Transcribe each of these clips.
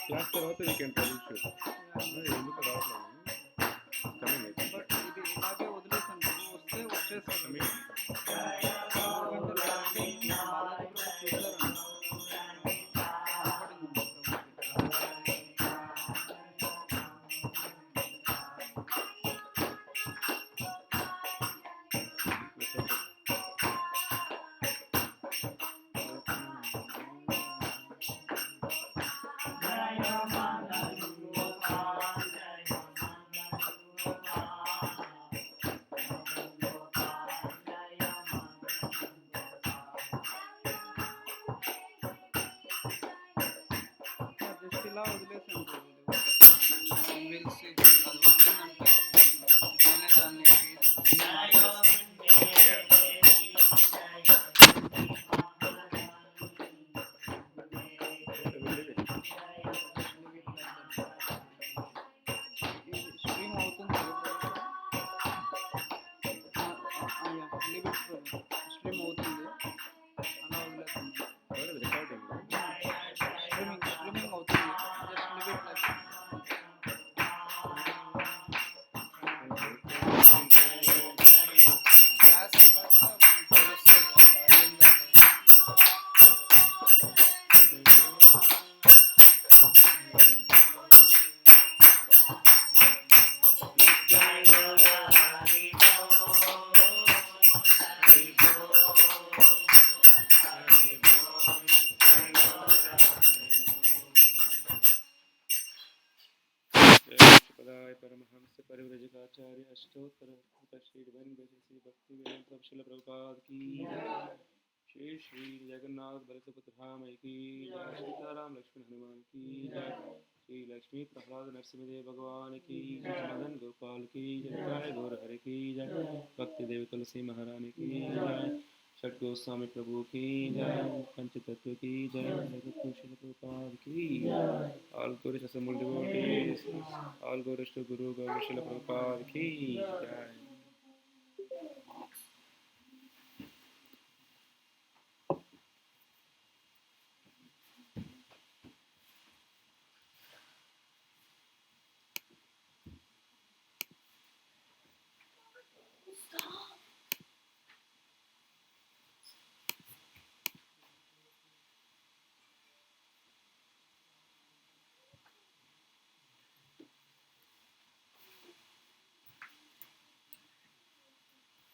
Class తర్వాత you can trouble shoot. ఎందుకు రావట్లేదు బట్ ఇది ఇలాగే వదిలేసాను, వస్తే వచ్చేస్తాను. ఇలా వదిలేసాను. నేనే దాన్ని స్ట్రీమ్ అవుతుంది. స్ట్రీమ్ అవుతుంది, అలా వదిలేసాను. స్ట్రీమింగ్ అవుతుంది. परमहंस परिव्रजकाचार्य अष्टोत्तर श्री भक्तिवेदांत शिल प्रभुपाद की जय, श्री जगन्नाथ बलसुपुत्र धाम की जय, सीताराम लक्ष्मण हनुमान की जय, श्री लक्ष्मी प्रहलाद नरसिंहदेव भगवान की जय, मदन गोपाल की जय, गौर हरे की जय, भक्ति देव तुलसी महारानी की जय, षट गोस्वामी प्रभु की जय, पंचतत्व की जय, जगत शिल प्रभुपाद की जय, all glorious assembled devotees, all glorious to Guru Govinda Shila Prabhupada ki jai.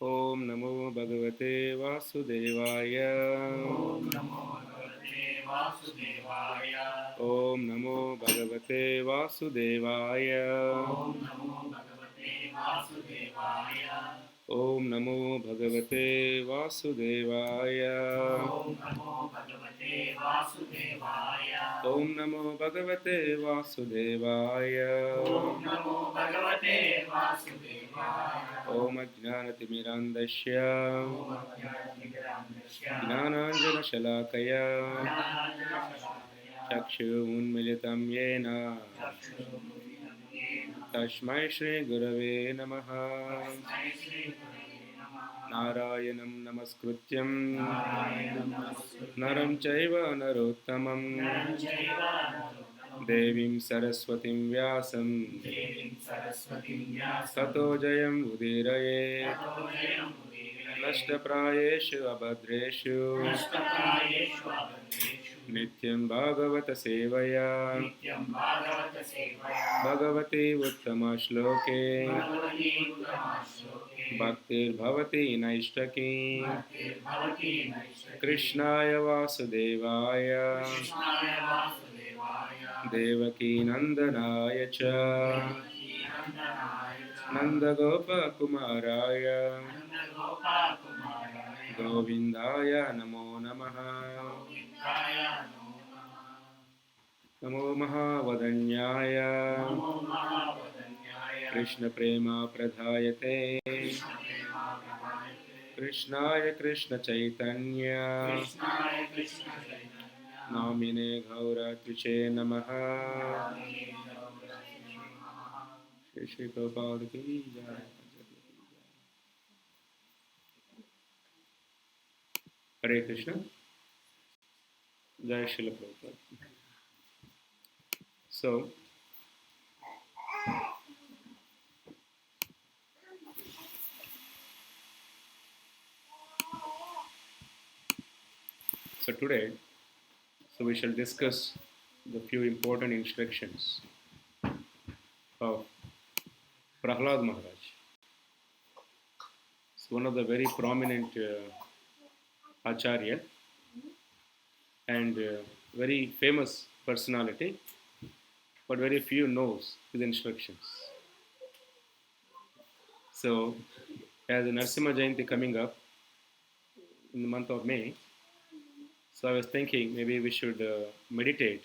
ओम नमो भगवते वासुदेवाय। ओम नमो भगवते वासुदेवाय। ओम नमो भगवते वासुदेवाय। ओम नमो भगवते वासुदेवाय। ओम नमो भगवते वासुदेवाय। ओम नमो भगवते वासुदेवाय। ओम नमो भगवते वासुदेवाय। ओम नमो भगवते वासुदेवाय। ओम अज्ञानतिमिरान्धस्य ज्ञानाञ्जनशलाकया चक्षुरुन्मीलितं येन तस्मै श्रीगुरवे नमः। नारायणं नमस्कृत्यं नरं चैव नरोत्तमं देवीं सरस्वतीं व्यासं ततो जयं उदीरये। नष्टप्रायेषु अभद्रेषु नित्यं भागवत सेवया भगवती उत्तमश्लोके भक्तिर्भवति नैष्ठकी। कृष्णाय वासुदेवाय देवकी नंदनाय च नंदगोपकुमाराय Govindaya Namo Namaha. Namo Mahavadanyaya Krishna Prema Pradhayate Krishnaya Krishna Chaitanya Namine Gaura Tuche Namaha. Shri Shri Prabhupada Ki Jai. Hare Krishna. Jai Srila Prabhupada. So today, we shall discuss the few important instructions of Prahlada Maharaj. It's one of the very prominent Acharya and very famous personality, but very few knows his instructions. So, as the Narasimha Jayanti coming up in the month of May, so I was thinking maybe we should meditate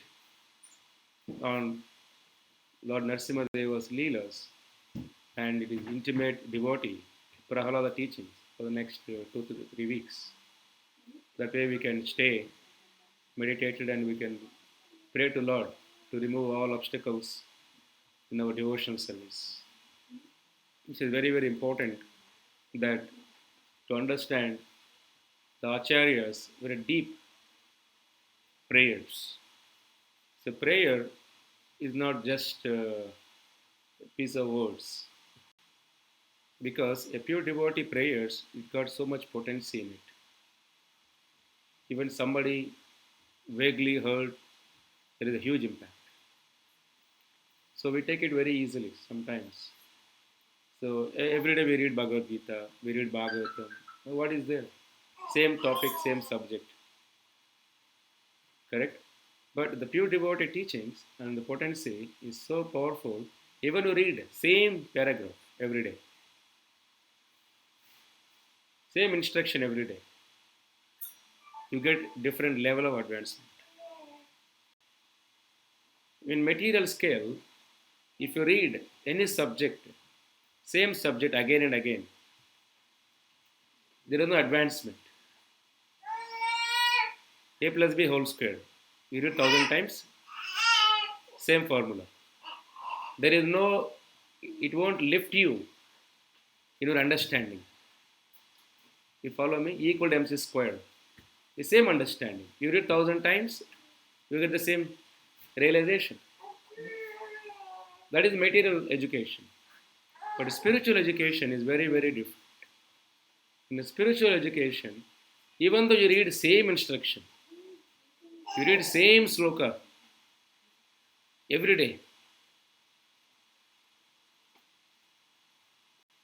on Lord Narasimha Deva's Leelas and his intimate devotee, Prahalada teachings for the next 2 to 3 weeks. That way we can stay meditated and we can pray to Lord to remove all obstacles in our devotional service. It is very, very important that to understand the Acharyas very deep prayers. So prayer is not just a piece of words, because a pure devotee prayers, it got so much potency in it. Even somebody vaguely heard, there is a huge impact. So we take it very easily sometimes. So every day we read Bhagavad Gita, we read Bhagavatam. What is there? Same topic, same subject. Correct? But the pure devotee teachings and the potency is so powerful, even you read same paragraph every day. Same instruction every day. You get different level of advancement. In material scale, if you read any subject, same subject again and again, there is no advancement. A plus B whole square. You read 1,000 times, same formula. There is no, it won't lift you in your understanding. You follow me? E equal to mc square. The same understanding. You read 1,000 times, you get the same realization. That is material education. But spiritual education is very, very different. In the spiritual education, even though you read same instruction, you read same sloka every day,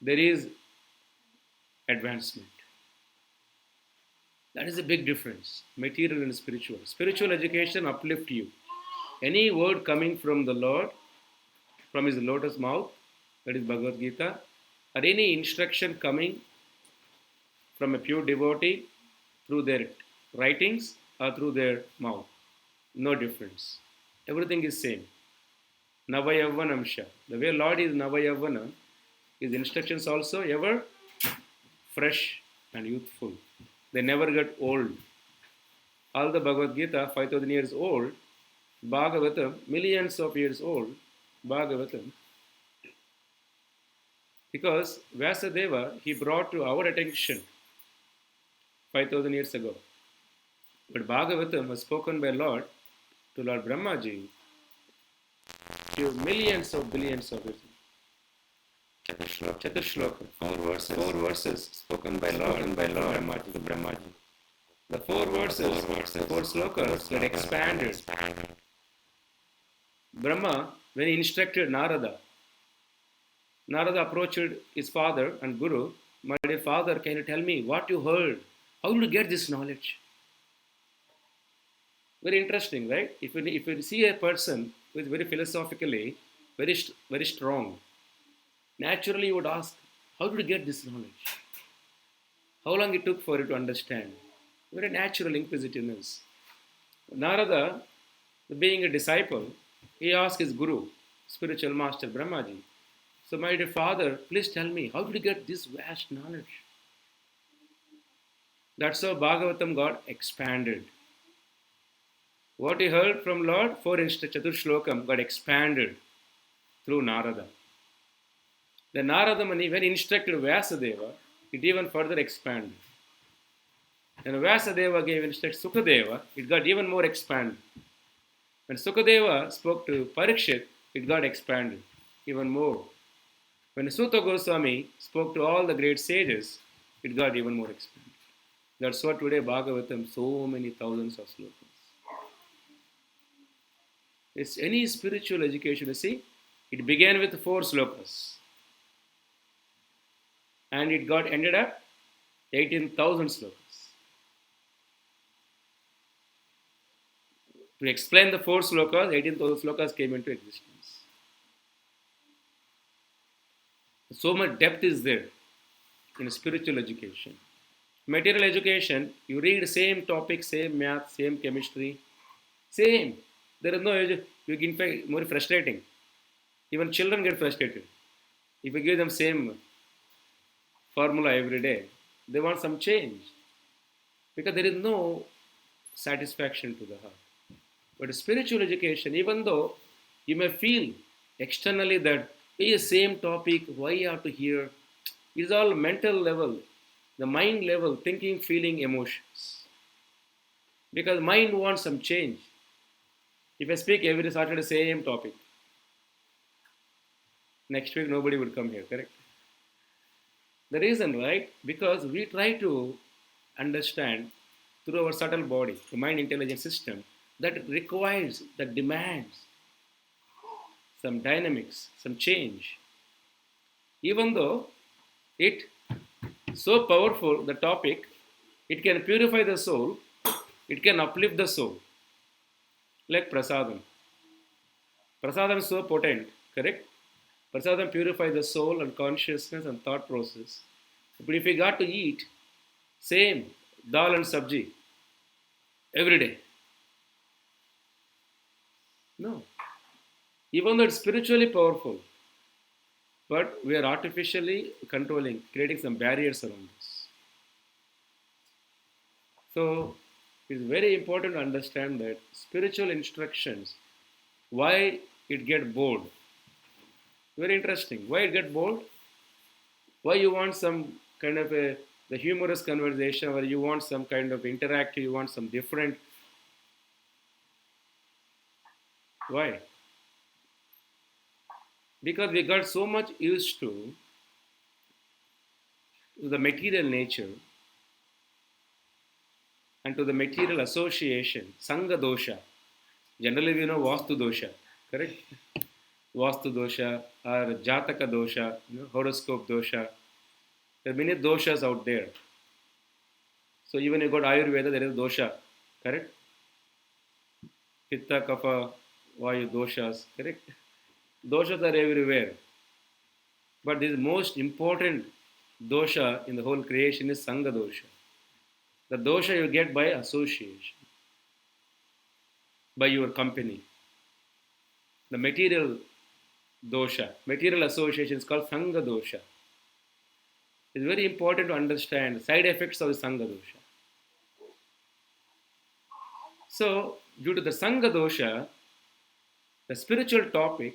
there is advancement. That is a big difference, material and spiritual. Spiritual education uplifts you. Any word coming from the Lord, from his lotus mouth, that is Bhagavad Gita, or any instruction coming from a pure devotee through their writings or through their mouth, no difference. Everything is same. Navayavanamsha. The way Lord is Navayavana, his instructions also ever fresh and youthful. They never get old. All the Bhagavad Gita, 5,000 years old, Bhagavatam, millions of years old, Bhagavatam. Because Vyasadeva, he brought to our attention 5,000 years ago. But Bhagavatam was spoken by Lord to Lord Brahmaji to millions of billions of years. Chaturshloka, 4 verses spoken by Lord Brahmaji to Brahmaji. The 4 verses, 4 slokas were expanded. Brahma, when he instructed Narada approached his father and Guru. My dear father, can you tell me what you heard? How did you get this knowledge? Very interesting, right? If you see a person who is very philosophically very strong, naturally you would ask, how did you get this knowledge? How long it took for you to understand? Very natural inquisitiveness. Narada, being a disciple, he asked his guru, spiritual master Brahmaji, so my dear father, please tell me, how did you get this vast knowledge? That's how Bhagavatam got expanded. What he heard from Lord, 4 Chatur Shlokam, got expanded through Narada. The Narada Muni, when he instructed Vyasadeva, it even further expanded. When Vyasadeva gave instruction to Sukadeva, it got even more expanded. When Sukadeva spoke to Parikshit, it got expanded even more. When Sutta Goswami spoke to all the great sages, it got even more expanded. That's what today Bhagavatam, so many thousands of slokas. It's any spiritual education, you see, it began with 4 slokas. And it got ended up 18,000 slokas. To explain the 4 slokas, 18,000 slokas came into existence. So much depth is there in spiritual education. Material education, you read same topic, same math, same chemistry, same. There is no, in fact, more frustrating. Even children get frustrated. If you give them same formula every day, they want some change. Because there is no satisfaction to the heart. But spiritual education, even though you may feel externally that it's the same topic, why you have to hear, it's all mental level, the mind level, thinking, feeling, emotions. Because mind wants some change. If I speak every Saturday same topic, next week nobody would come here, correct? The reason, right? Because we try to understand through our subtle body, the mind intelligence system, that requires, that demands some dynamics, some change. Even though it so powerful, the topic, it can purify the soul, it can uplift the soul. Like prasadam. Prasadam is so potent, correct? Prasadam purifies the soul and consciousness and thought process. But if we got to eat same dal and sabji every day, no. Even though it's spiritually powerful, but we are artificially controlling, creating some barriers around us. So it's very important to understand that spiritual instructions, why it get bored. Very interesting. Why it get bored? Why you want some kind of the humorous conversation, or you want some kind of interactive, you want some different. Why? Because we got so much used to the material nature and to the material association, Sangha dosha. Generally we know Vastu dosha, correct? Vastu dosha or Jataka dosha, horoscope dosha. There are many doshas out there. So even you got Ayurveda, there is dosha, correct? Pitta, Kapha, Vayu doshas, correct? Doshas are everywhere. But the most important dosha in the whole creation is Sangha dosha. The dosha you get by association, by your company. The material dosha, material association is called Sangha dosha. It's very important to understand the side effects of the Sangha dosha. So, due to the Sangha dosha, the spiritual topic,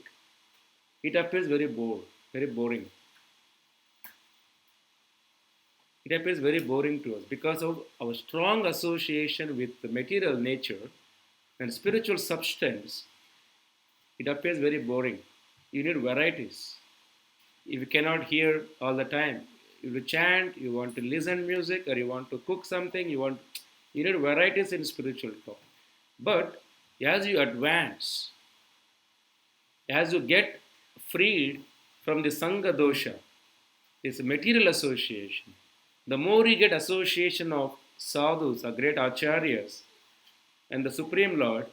it appears very boring. It appears very boring to us because of our strong association with the material nature and spiritual substance. It appears very boring. You need varieties. If you cannot hear all the time, you will chant, you want to listen music, or you want to cook something, you need varieties in spiritual talk. But as you advance, as you get freed from the Sangha dosha, this material association, the more you get association of sadhus or great acharyas and the Supreme Lord,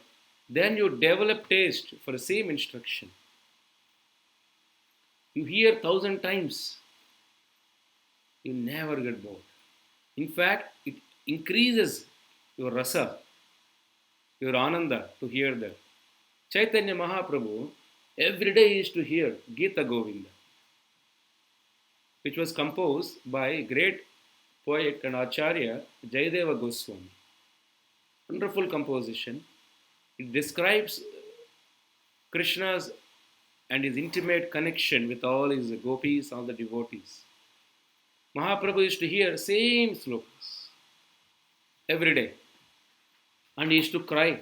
then you develop taste for the same instruction. You hear 1,000 times, you never get bored. In fact, it increases your rasa, your ananda to hear that. Chaitanya Mahaprabhu every day used to hear Gita Govinda, which was composed by great poet and acharya Jayadeva Goswami. Wonderful composition. It describes Krishna's and his intimate connection with all his gopis, all the devotees. Mahaprabhu used to hear same slokas every day. And he used to cry.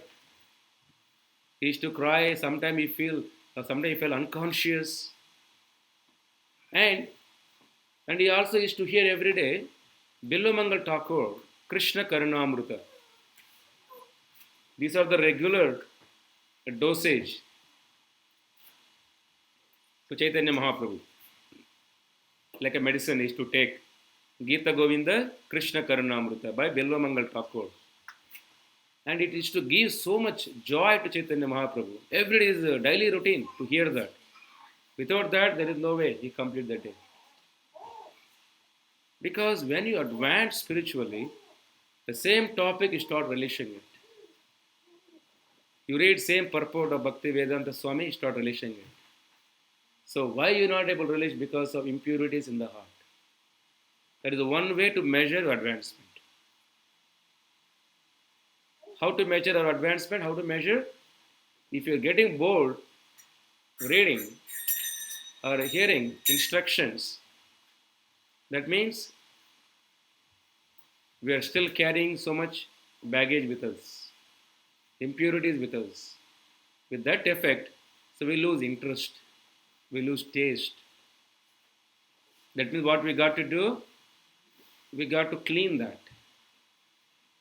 He used to cry. Sometimes he felt unconscious. And he also used to hear every day Billamangal Thakur, Krishna Karunamruta. These are the regular dosage to Chaitanya Mahaprabhu. Like a medicine is to take Gita Govinda, Krishna Karunamruta by Billamangal Thakur. And it is to give so much joy to Chaitanya Mahaprabhu. Every day is a daily routine to hear that. Without that, there is no way he complete the day. Because when you advance spiritually, the same topic you start relishing it. You read same purport of BhaktaVrinda Swami, you start relishing it. So why you not able to relish? Because of impurities in the heart. That is one way to measure your advancement. How to measure our advancement? How to measure? If you are getting bored reading or hearing instructions, that means we are still carrying so much baggage with us, impurities with us. With that effect, so we lose interest, we lose taste. That means what we got to do? We got to clean that.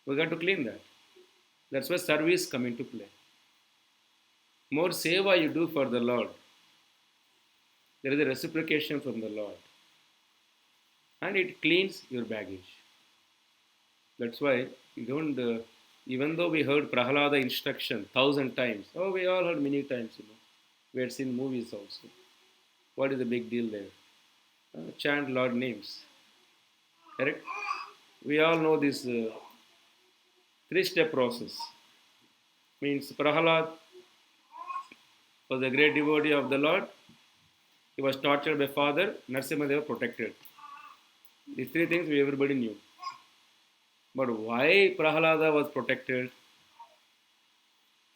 We got to clean that. That's where service come into play. More seva you do for the Lord, there is a reciprocation from the Lord. And it cleans your baggage. That's why you don't, even though we heard Prahalada instruction 1,000 times, we all heard many times, We had seen movies also. What is the big deal there? Chant Lord names. Correct? We all know this three-step process. Means Prahlad was a great devotee of the Lord. He was tortured by father. Narasimhadeva protected. These three things everybody knew. But why Prahlada was protected?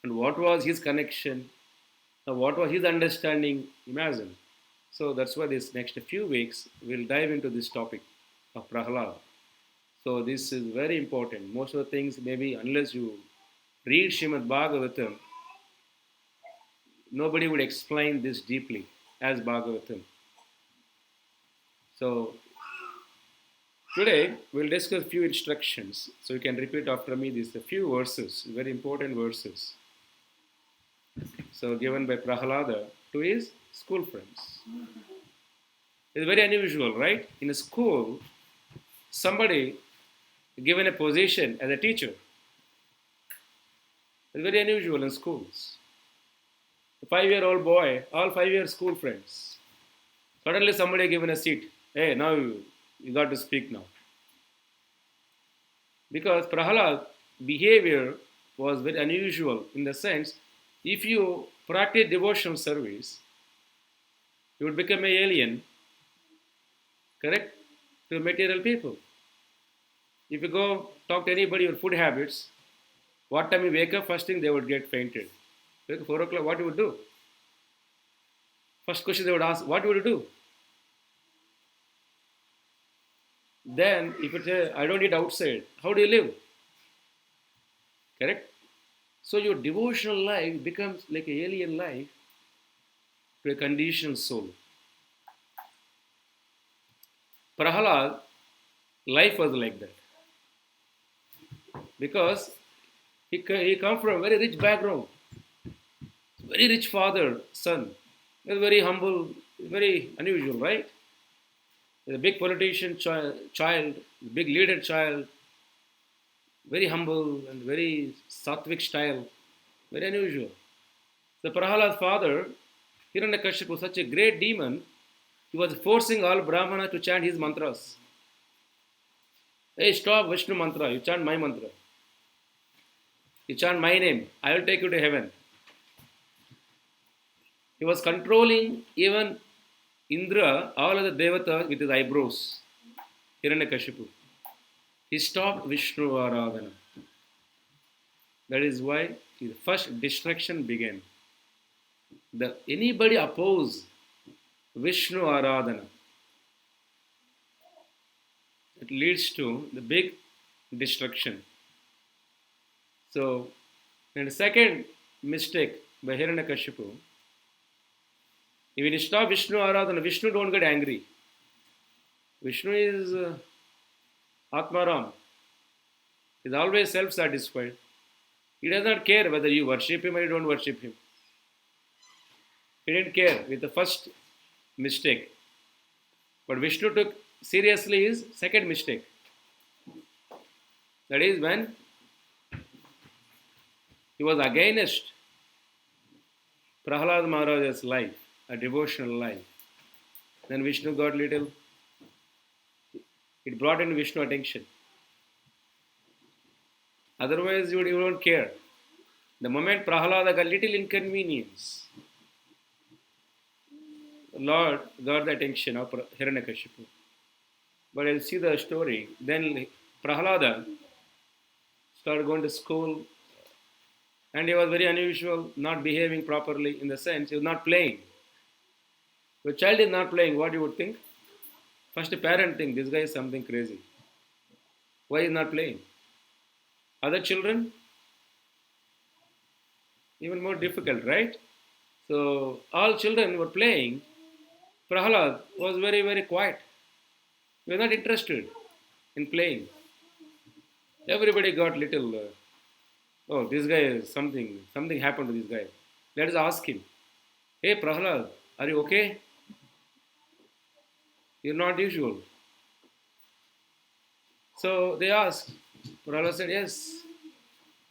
And what was his connection? And what was his understanding? Imagine. So that's why this next few weeks we'll dive into this topic of Prahlada. So this is very important. Most of the things, maybe unless you read Srimad Bhagavatam, nobody would explain this deeply as Bhagavatam. So today we'll discuss few instructions. So you can repeat after me these a few verses, very important verses. So given by Prahalada to his school friends. It's very unusual, right? In a school, somebody given a position as a teacher. It's very unusual in schools. A 5-year-old boy, all 5-year school friends. Suddenly somebody given a seat. Hey, now you got to speak now. Because Prahlada's behavior was very unusual in the sense, if you practice devotional service, you would become an alien, correct, to material people. If you go talk to anybody on food habits, what time you wake up, first thing they would get fainted. Wake up 4 o'clock, what you would do? First question they would ask, what would you do? Then, if you say, I don't eat outside, how do you live? Correct? So your devotional life becomes like an alien life to a conditioned soul. Prahalad, life was like that. Because he come from a very rich background. Very rich father, son. He was very humble, very unusual, right? A big politician child, big leader child, very humble and very sattvic style, very unusual. The Prahalad's father, Hiranyakashipu, was such a great demon, he was forcing all Brahmanas to chant his mantras. Hey, stop Vishnu mantra. You chant my mantra. You chant my name. I will take you to heaven. He was controlling even Indra, all of the Devatas with his eyebrows. Hiranyakashipu. He stopped Vishnu Aradhana. That is why the first destruction began. Anybody oppose Vishnu Aradhana, it leads to the big destruction. So, and the second mistake by Hiranyakashipu, when you stop Vishnu Aradhana, Vishnu don't get angry. Vishnu is Atmaram. He is always self-satisfied. He does not care whether you worship him or you don't worship him. He didn't care with the first mistake. But Vishnu took seriously his second mistake. That is when he was against Prahlada Maharaja's life, a devotional life. Then Vishnu got little, it brought in Vishnu attention. Otherwise, you don't care. The moment Prahalada got little inconvenience, the Lord got the attention of Hiranyakashipu. But I'll see the story. Then Prahalada started going to school, and he was very unusual, not behaving properly in the sense he was not playing. If a child is not playing, what you would think? First, a parent thinks this guy is something crazy. Why is not playing? Other children, even more difficult, right? So all children were playing. Prahlad was very, very quiet. He was not interested in playing. Everybody got little, oh, this guy is something happened to this guy. Let us ask him, hey Prahlad, are you okay? You're not usual. So they asked. Prahlad said, yes.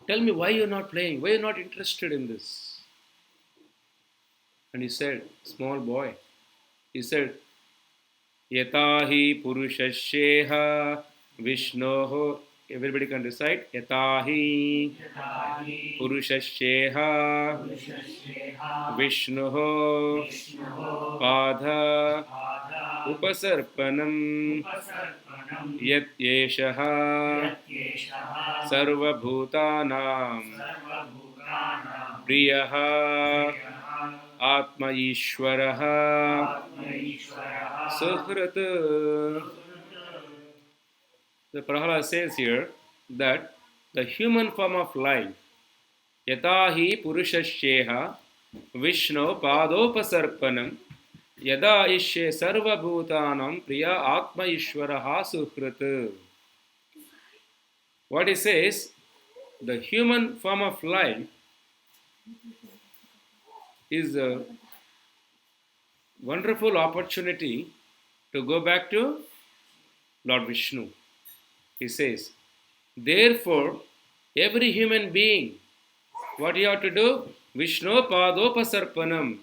Tell me why you're not playing, why you're not interested in this. And he said, small boy, he said, Yatahi purushasyeha Vishnoho. Everybody can recite. Yatahi purushasyeha Vishnoho Padha Upasarpanam Yat Yeshaha Sarvabhutanam Priyaha Atma Ishwaraha Suhrata. The Prahalada says here that the human form of life, Yatahi Purushasyeha Vishnu Padopasarpanam Yada Ishe Sarva Bhutanam Priya Atma Ishwaraha Suhrata. What he says, the human form of life is a wonderful opportunity to go back to Lord Vishnu. He says, therefore, every human being, what you have to do? Vishnu Padopasarpanam.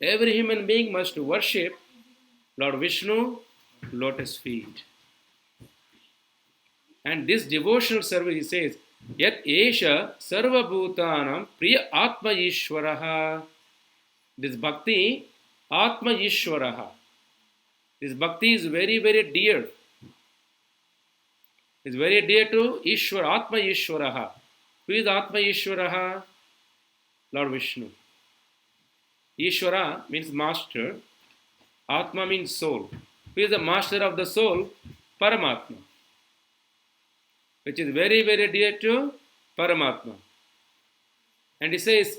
Every human being must worship Lord Vishnu, lotus feet. And this devotional service, he says, Yat Esha Sarva Bhutanam Priya Atma Ishwaraha. This bhakti, Atma Ishwaraha. This bhakti is very, very dear. It's very dear to Ishwara, Atma Ishwaraha. Who is Atma Ishwaraha? Lord Vishnu. Ishwara means master. Atma means soul. Who is the master of the soul? Paramatma. Which is very, very dear to Paramatma. And he says,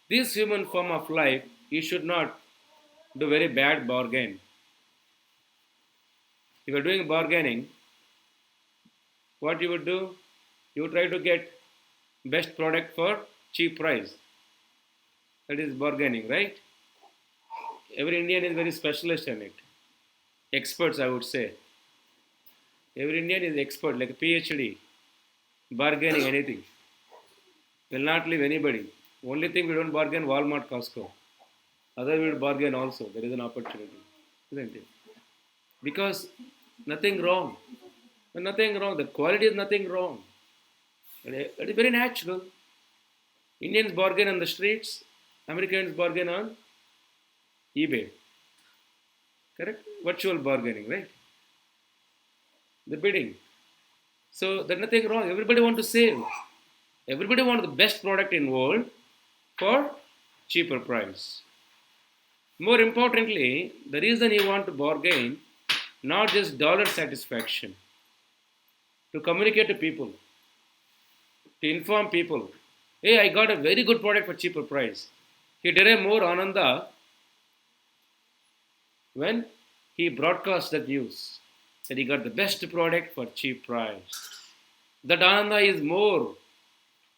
this human form of life, you should not do very bad bargain. If you are doing bargaining, what you would do? You would try to get best product for cheap price. That is bargaining, right? Every Indian is very specialist in it. Experts, I would say. Every Indian is expert, like a PhD. Bargaining anything. Will not leave anybody. Only thing we don't bargain, Walmart, Costco. Other we will bargain also. There is an opportunity. Isn't it? Because nothing wrong. Nothing wrong. The quality is nothing wrong. It is very natural. Indians bargain on the streets, Americans bargain on eBay. Correct? Virtual bargaining, right? The bidding. So there's nothing wrong. Everybody wants to save. Everybody wants the best product in world for cheaper price. More importantly, the reason you want to bargain, not just dollar satisfaction, to communicate to people, to inform people, hey, I got a very good product for cheaper price. He derive more ananda when he broadcasts the news that he got the best product for cheap price. That ananda is more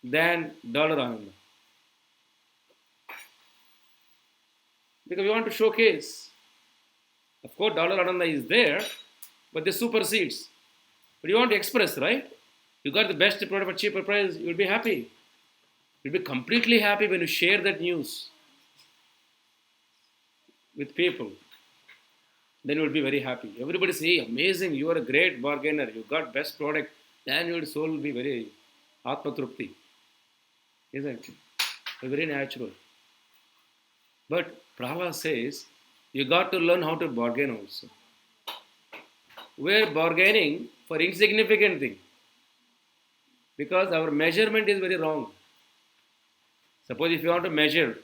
than dollar ananda. Because we want to showcase. Of course, dollar ananda is there, but this supersedes. But you want to express, right? You got the best product for cheaper price, you'll be happy. You'll be completely happy when you share that news with people. Then you'll be very happy. Everybody say, amazing, you are a great bargainer, you got best product. Then your soul will be very atma trupti. Isn't it? Very natural. But Prahlada says, you got to learn how to bargain also. We're bargaining for insignificant thing. Because our measurement is very wrong. Suppose if you want to measure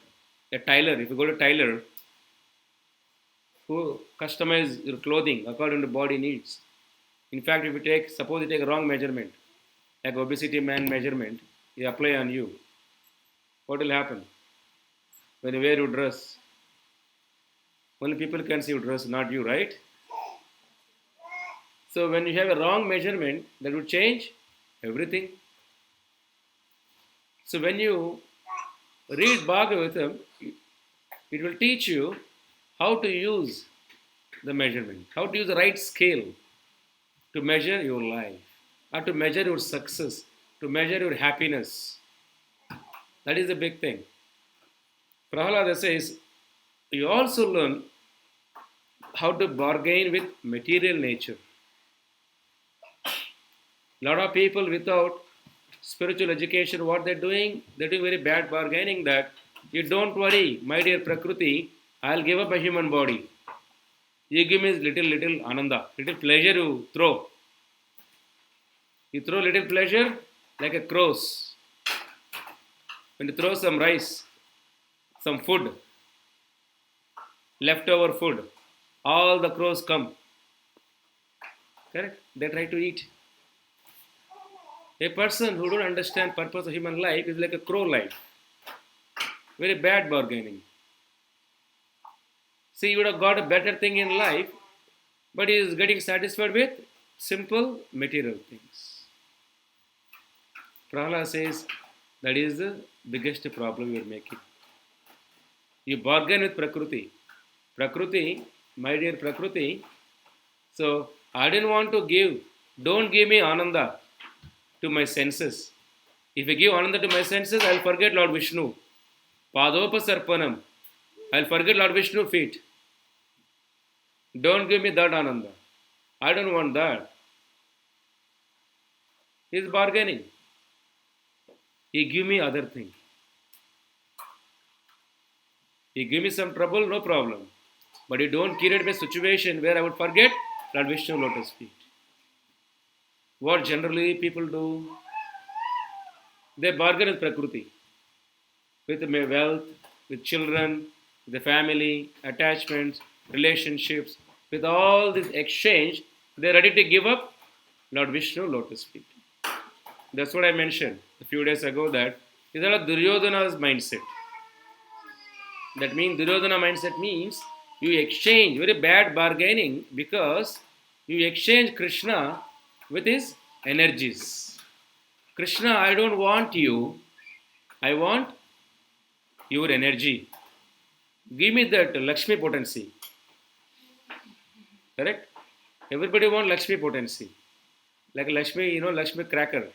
a tailor, if you go to tailor, who customize your clothing according to body needs. In fact, if you take, suppose you take a wrong measurement, like obesity man measurement, you apply on you. What will happen? When you wear your dress, only people can see your dress, not you, right? So when you have a wrong measurement, that will change everything. So when you read Bhagavatam, it will teach you how to use the measurement, how to use the right scale to measure your life, or to measure your success, to measure your happiness. That is the big thing. Prahalada says, you also learn how to bargain with material nature. A lot of people without spiritual education, what they're doing very bad bargaining that, you don't worry, my dear Prakriti, I'll give up a human body. You give me little ananda, little pleasure you throw. You throw little pleasure like a crows. When you throw some rice, some food, leftover food, all the crows come. Correct? They try to eat. A person who don't understand purpose of human life is like a crow life. Very bad bargaining. See, you would have got a better thing in life, but he is getting satisfied with simple material things. Prahlada says that is the biggest problem you are making. You bargain with Prakriti. Prakriti, my dear Prakriti, so I didn't want to give, don't give me ananda to my senses. If I give ananda to my senses, I'll forget Lord Vishnu. Padopa Sarpanam. I'll forget Lord Vishnu feet. Don't give me that ananda. I don't want that. He's bargaining. He give me other thing. He give me some trouble, no problem. But you don't create a situation where I would forget Lord Vishnu lotus feet. What generally people do? They bargain with Prakriti. With wealth, with children, with the family, attachments, relationships. With all this exchange, they are ready to give up Lord Vishnu lotus feet. That's what I mentioned a few days ago, that is a Dhuryodhana's mindset. That means Dhuryodhana mindset means you exchange, very bad bargaining, because you exchange Krishna with his energies. Krishna, I don't want you, I want your energy. Give me that Lakshmi potency. Correct? Everybody wants Lakshmi potency. Like Lakshmi, Lakshmi cracker.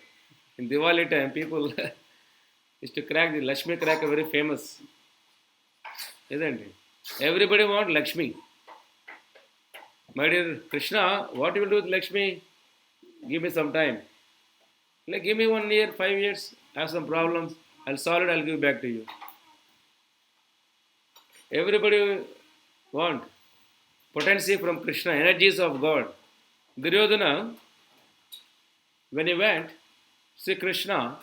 In Diwali time, people used to crack the Lakshmi cracker, very famous. Isn't it? Everybody wants Lakshmi. My dear Krishna, what you will do with Lakshmi? Give me some time. Like, give me 1 year, 5 years, I have some problems, I'll solve it, I'll give back to you. Everybody want potency from Krishna, energies of God. Dhuryodhana, when he went, see Krishna,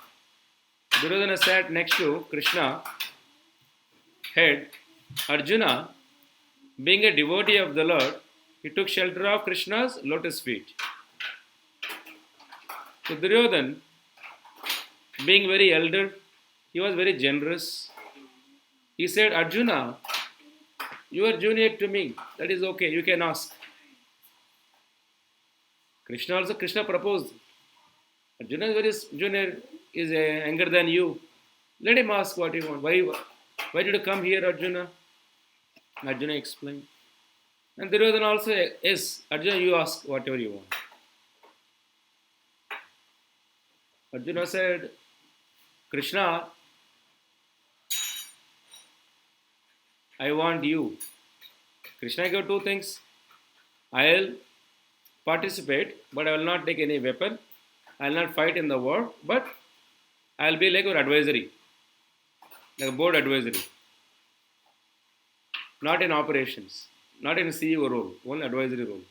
Dhuryodhana sat next to Krishna, head. Arjuna, being a devotee of the Lord, he took shelter of Krishna's lotus feet. So Duryodhana, being very elder, he was very generous. He said, Arjuna, you are junior to me. That is okay, you can ask. Krishna proposed. Arjuna is very junior, is younger than you. Let him ask what he wants. Why did you come here, Arjuna? Arjuna explained. And Duryodhana also, yes, Arjuna, you ask whatever you want. Arjuna said, Krishna, I want you. Krishna gave two things. I'll participate, but I will not take any weapon. I will not fight in the war, but I will be like your advisory, like a board advisory. Not in operations, not in CEO role, only advisory role.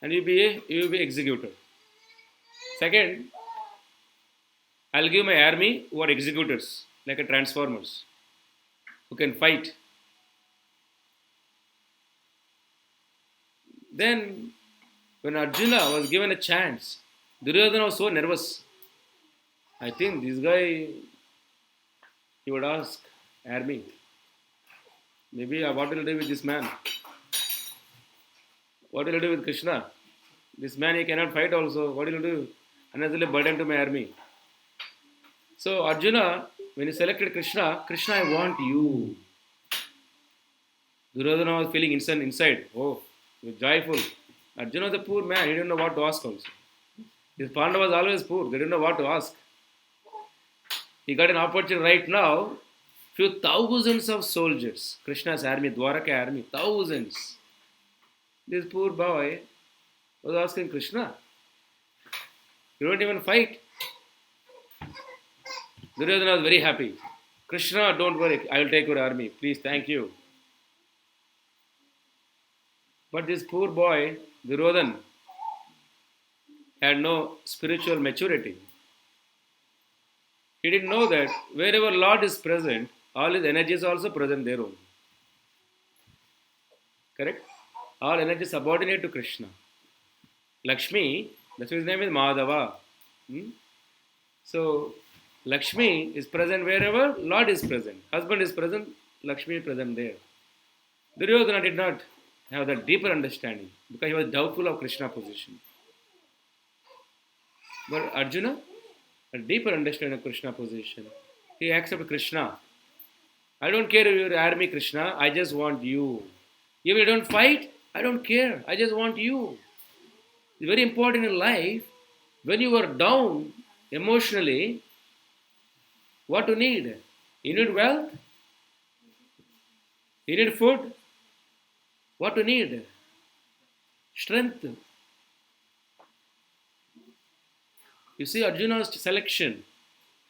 And you will be executor. Second, I'll give my army who are executors, like a transformers, who can fight. Then, when Arjuna was given a chance, Duryodhana was so nervous. I think this guy, he would ask army, maybe what will I do with this man? What will I do with Krishna? This man, he cannot fight also. What will I do? Unnecessarily burden to my army. So Arjuna, when he selected Krishna, Krishna, I want you. Duryodhana was feeling inside. Oh, he was joyful. Arjuna was a poor man. He didn't know what to ask also. His Pandava was always poor. They didn't know what to ask. He got an opportunity right now. Few thousands of soldiers. Krishna's army, Dwaraka army, thousands. This poor boy was asking Krishna, you don't even fight. Duryodhana was very happy. Krishna, don't worry, I will take your army. Please, thank you. But this poor boy, Duryodhana, had no spiritual maturity. He didn't know that wherever Lord is present, all his energies are also present there only. Correct? All energy subordinate to Krishna. Lakshmi, that's why his name is Madhava. So, Lakshmi is present wherever Lord is present. Husband is present, Lakshmi is present there. Duryodhana did not have that deeper understanding because he was doubtful of Krishna's position. But Arjuna, a deeper understanding of Krishna's position. He accepted Krishna. I don't care if you're army, Krishna. I just want you. If you don't fight, I don't care. I just want you. It's very important in life. When you are down emotionally, what you need? You need wealth? You need food? What you need? Strength. You see Arjuna's selection.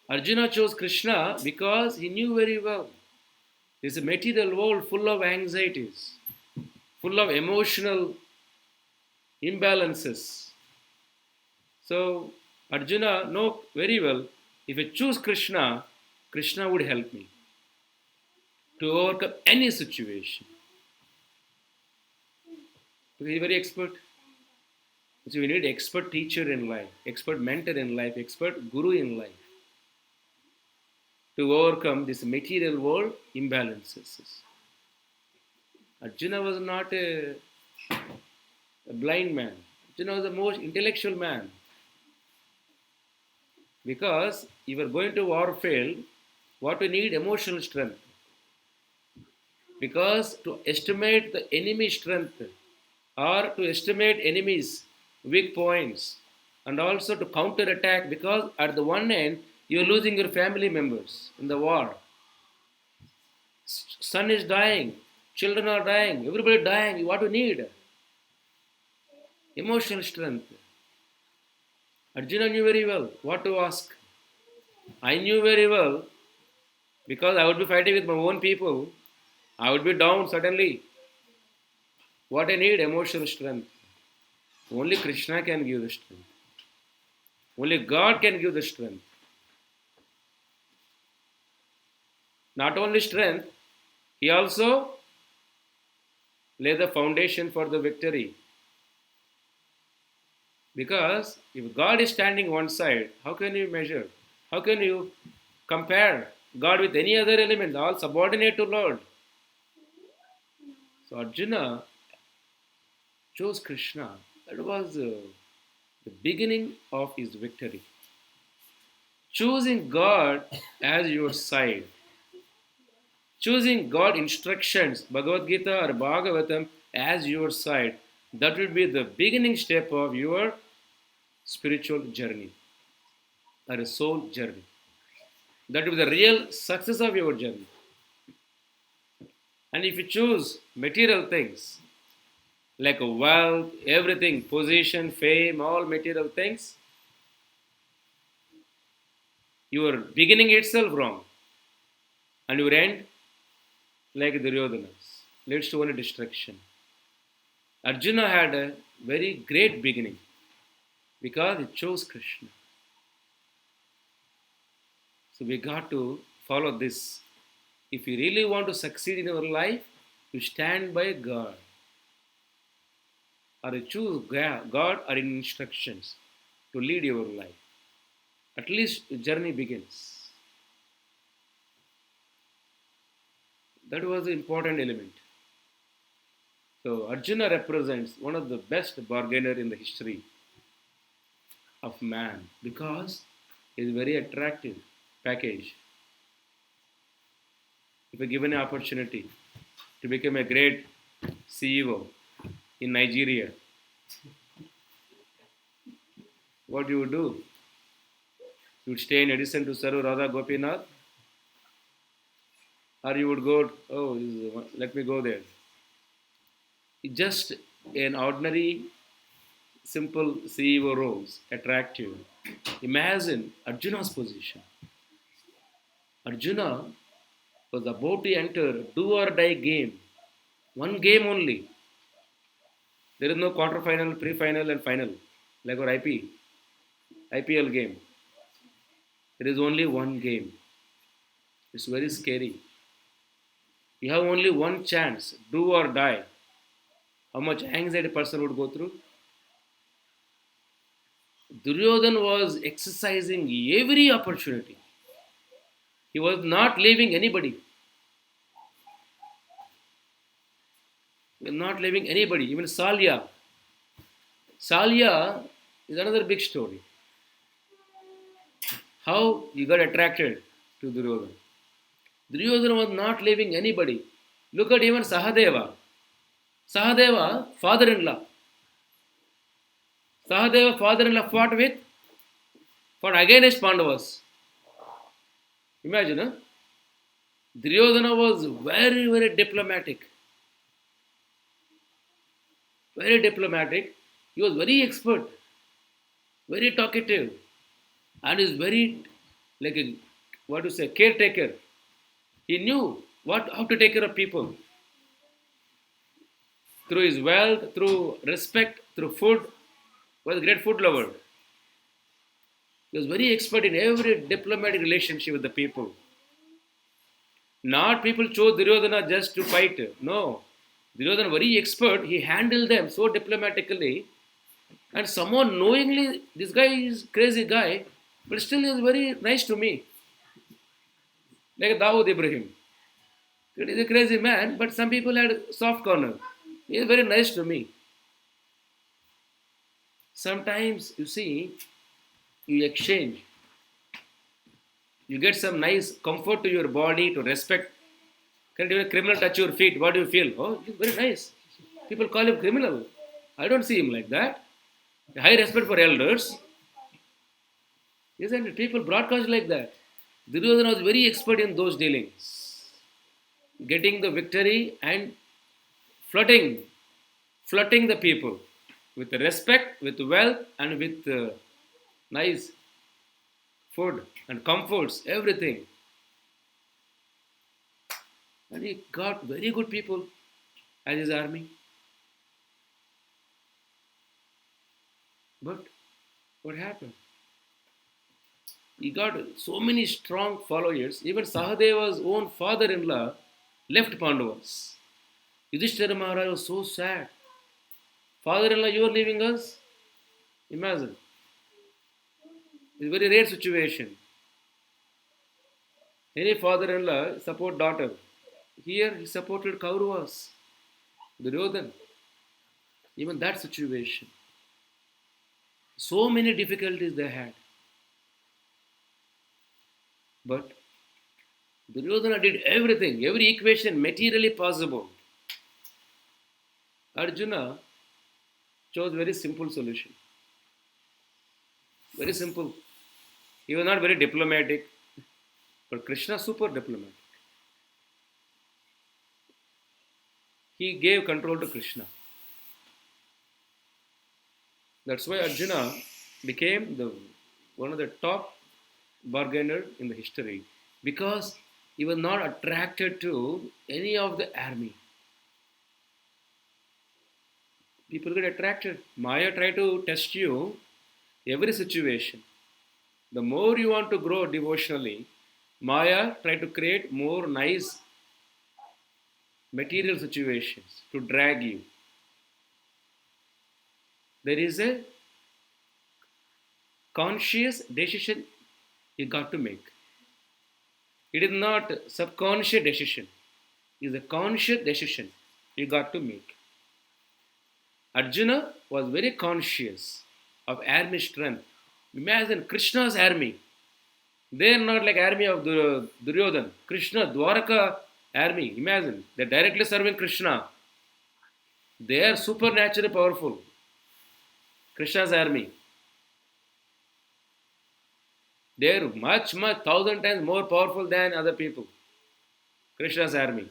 Arjuna chose Krishna because he knew very well there's a material world full of anxieties, full of emotional imbalances. So Arjuna knows very well, if I choose Krishna, Krishna would help me to overcome any situation. Because he is very expert. So we need expert teacher in life, expert mentor in life, expert guru in life to overcome this material world imbalances. Arjuna was not a blind man. Arjuna was the most intellectual man. Because if you are going to warfield, what we need? Emotional strength. Because to estimate the enemy strength or to estimate enemies' weak points and also to counter attack, because at the one end you are losing your family members in the war. Son is dying, children are dying, everybody dying. What do you need? Emotional strength. Arjuna knew very well what to ask. I knew very well because I would be fighting with my own people. I would be down suddenly. What I need? Emotional strength. Only Krishna can give the strength. Only God can give the strength. Not only strength, He also laid the foundation for the victory. Because if God is standing one side, how can you measure? How can you compare God with any other element? All subordinate to Lord. So Arjuna chose Krishna. That was the beginning of his victory. Choosing God as your side. Choosing God instructions, Bhagavad Gita or Bhagavatam as your side. That will be the beginning step of your spiritual journey or a soul journey. That will be the real success of your journey. And if you choose material things like wealth, everything, position, fame, all material things, your beginning itself wrong and your end like Dhuryodhana's leads to only destruction. Arjuna had a very great beginning because he chose Krishna. So we got to follow this. If you really want to succeed in your life, you stand by God. Or you choose God or instructions to lead your life. At least the journey begins. That was the important element. So Arjuna represents one of the best bargainer in the history of man because he is very attractive package. If you given an opportunity to become a great CEO in Nigeria, what you would do? You would stay in addition to serve Radha Gopinath, or you would go, let me go there. It's just an ordinary, simple CEO roles, attractive. Imagine Arjuna's position. Arjuna was about to enter do or die game. One game only. There is no quarter-final, pre-final and final like our IPL game. There is only one game. It's very scary. You have only one chance, do or die. How much anxiety a person would go through? Duryodhana was exercising every opportunity. He was not leaving anybody. He was not leaving anybody. Even Salya. Salya is another big story. How he got attracted to Duryodhana. Duryodhana was not leaving anybody. Look at even Sahadeva. Sahadeva, father-in-law. Sahadeva, father-in-law, fought against Pandavas. Imagine, huh? Duryodhana was very, very diplomatic. Very diplomatic. He was very expert, very talkative, and is very like a caretaker. He knew how to take care of people. Through his wealth, through respect, through food, was a great food lover. He was very expert in every diplomatic relationship with the people. Not people chose Duryodhana just to fight. No. Duryodhana very expert. He handled them so diplomatically. And someone knowingly, this guy is crazy guy, but still he is very nice to me. Like Dawood Ibrahim. He is a crazy man, but some people had soft corner. He is very nice to me. Sometimes, you see, you exchange. You get some nice comfort to your body, to respect. Can a criminal touch your feet? What do you feel? Oh, he's very nice. People call him criminal. I don't see him like that. High respect for elders. Isn't it? People broadcast like that. Duryodhana was very expert in those dealings. Getting the victory and flirting the people with respect, with wealth, and with nice food and comforts, everything. And he got very good people as his army. But what happened? He got so many strong followers. Even Sahadeva's own father-in-law left Pandavas. Yudhishthira Maharaj was so sad. Father-in-law, you are leaving us? Imagine. It's a very rare situation. Any father-in-law support daughter. Here he supported Kauravas, Dhuryodhana. Even that situation. So many difficulties they had. But Duryodhana did everything, every equation materially possible. Arjuna chose very simple solution. Very simple. He was not very diplomatic, but Krishna super diplomatic. He gave control to Krishna. That's why Arjuna became one of the top bargainer in the history, because he was not attracted to any of the army. People get attracted. Maya try to test you every situation. The more you want to grow devotionally, Maya try to create more nice material situations to drag you. There is a conscious decision you got to make. It is not a subconscious decision. It is a conscious decision you got to make. Arjuna was very conscious of army strength. Imagine Krishna's army. They are not like army of Dhuryodhana. Krishna, Dwaraka army. Imagine. They are directly serving Krishna. They are supernaturally powerful. Krishna's army. They are much, 1,000 times more powerful than other people. Krishna's army.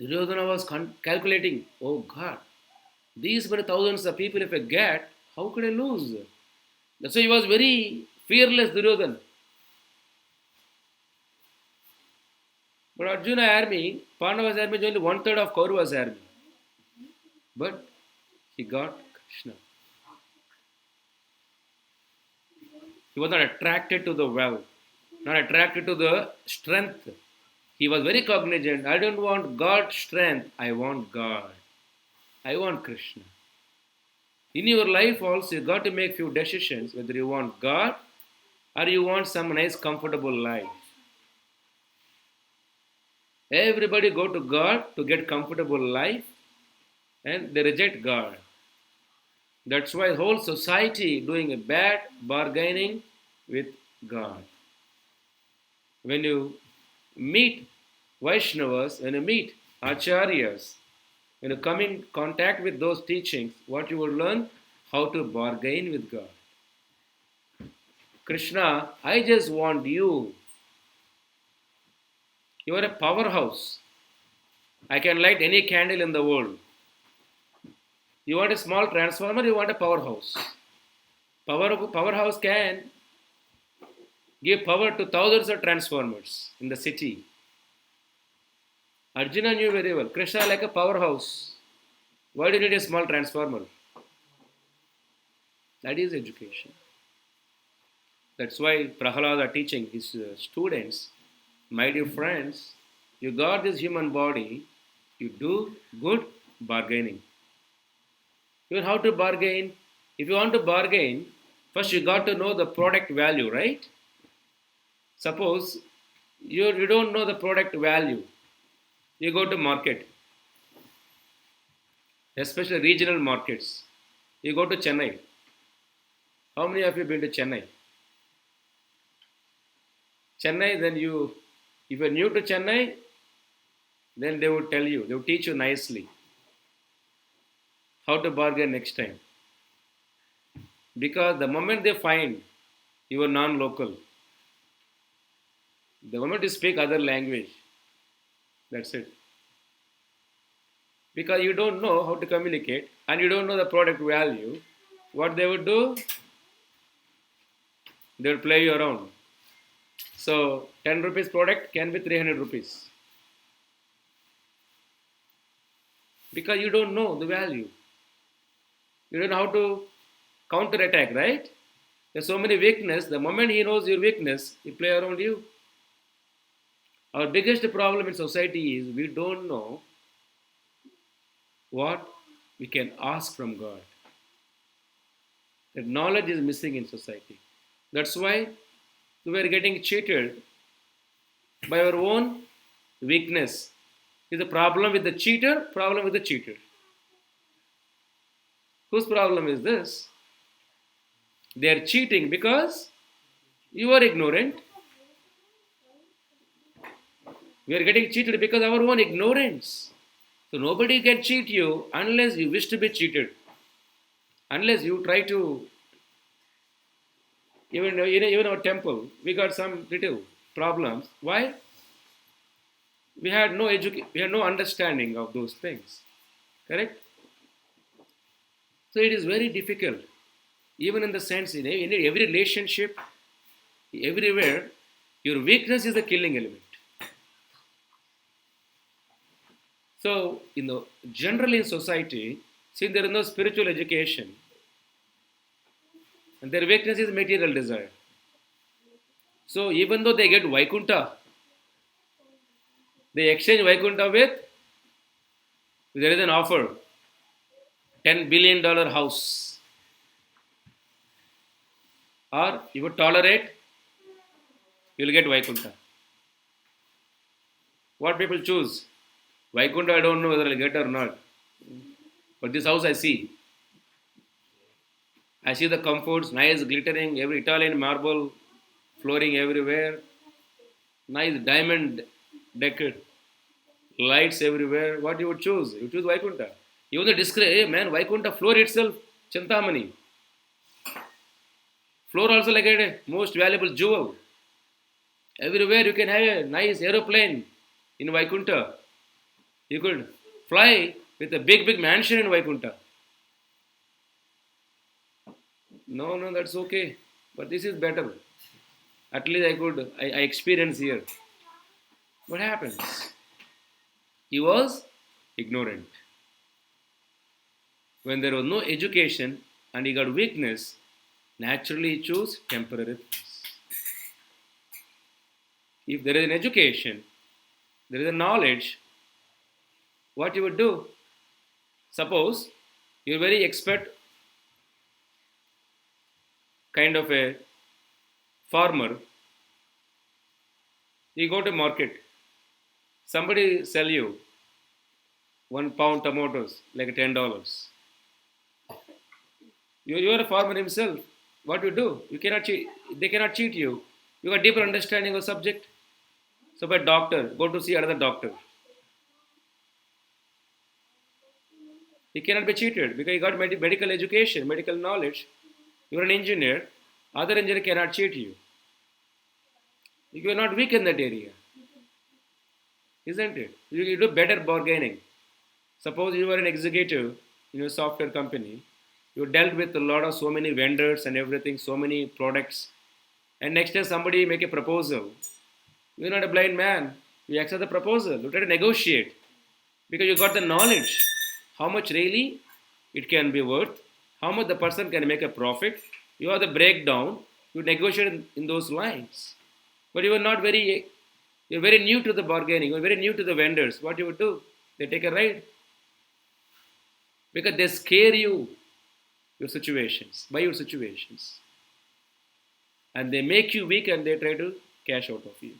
Dhuryodhana was calculating, oh God, these many thousands of people if I get, how could I lose? That's why he was very fearless, Dhuryodhana. But Arjuna army, Pandava's army is only 1/3 of Kaurava's army. But he got Krishna. He was not attracted to the wealth, not attracted to the strength. He was very cognizant. I don't want God's strength. I want God. I want Krishna. In your life also, you got to make few decisions whether you want God or you want some nice, comfortable life. Everybody go to God to get comfortable life and they reject God. That's why the whole society doing a bad bargaining with God. When you meet Vaishnavas, when you meet Acharyas, when you come in contact with those teachings, what you will learn? How to bargain with God. Krishna, I just want you. You are a powerhouse. I can light any candle in the world. You want a small transformer, you want a powerhouse. Powerhouse can give power to thousands of transformers in the city. Arjuna knew very well. Krishna like a powerhouse. Why do you need a small transformer? That is education. That's why Prahalada teaching his students, my dear friends, you got this human body, you do good bargaining. You know how to bargain? If you want to bargain, first you got to know the product value, right? Suppose you don't know the product value. You go to market, especially regional markets. You go to Chennai. How many of you been to Chennai? Chennai, then if you're new to Chennai, then they would tell you, they would teach you nicely how to bargain next time. Because the moment they find you are non-local, the moment you speak other language, that's it. Because you don't know how to communicate and you don't know the product value, what they would do? They'll play you around. So 10 rupees product can be 300 rupees. Because you don't know the value. You don't know how to counter attack, right? There's so many weakness. The moment he knows your weakness, he play around you. Our biggest problem in society is we don't know what we can ask from God. That knowledge is missing in society. That's why we are getting cheated by our own weakness. Is the problem with the cheater? Problem with the cheater. Whose problem is this? They are cheating because you are ignorant. We are getting cheated because of our own ignorance. So nobody can cheat you unless you wish to be cheated. Unless you try to, even our temple, we got some little problems. Why? We had no we had no understanding of those things. Correct? So it is very difficult. Even in the sense, in every relationship, everywhere, your weakness is the killing element. So, generally in society, since there is no spiritual education, and their weakness is material desire. So, even though they get Vaikunta, they exchange Vaikunta with, there is an offer, $10 billion house. Or you would tolerate, you will get Vaikunta. What people choose? Vaikunta, I don't know whether I'll get or not. But this house I see. I see the comforts, nice glittering, every Italian marble, flooring everywhere. Nice diamond decorated, lights everywhere. What you would choose? You choose Vaikunta. Even the discreet, hey man, Vaikunta floor itself, Chintamani. Floor also like a most valuable jewel. Everywhere you can have a nice aeroplane in Vaikunta. You could fly with a big mansion in Vaikunta. No, that's okay. But this is better. At least I experience here. What happens? He was ignorant. When there was no education and he got weakness, naturally he chose temporary things. If there is an education, there is a knowledge, what you would do? Suppose you're very expert kind of a farmer. You go to market. Somebody sell you 1 pound tomatoes like $10. You are a farmer himself. What you do? You cannot cheat. They cannot cheat you. You got deeper understanding of subject. So by doctor, go to see another doctor. He cannot be cheated because he got medical education, medical knowledge. You are an engineer. Other engineer cannot cheat you. You are not weak in that area. Isn't it? You do better bargaining. Suppose you are an executive in a software company. You dealt with a lot of so many vendors and everything, so many products. And next time somebody make a proposal. You're not a blind man. You accept the proposal. You try to negotiate. Because you got the knowledge. How much really it can be worth. How much the person can make a profit. You have the breakdown. You negotiate in those lines. But you're very new to the bargaining. You're very new to the vendors. What you would do? They take a ride. Because they scare you. Your situations. By your situations. And they make you weak and they try to cash out of you.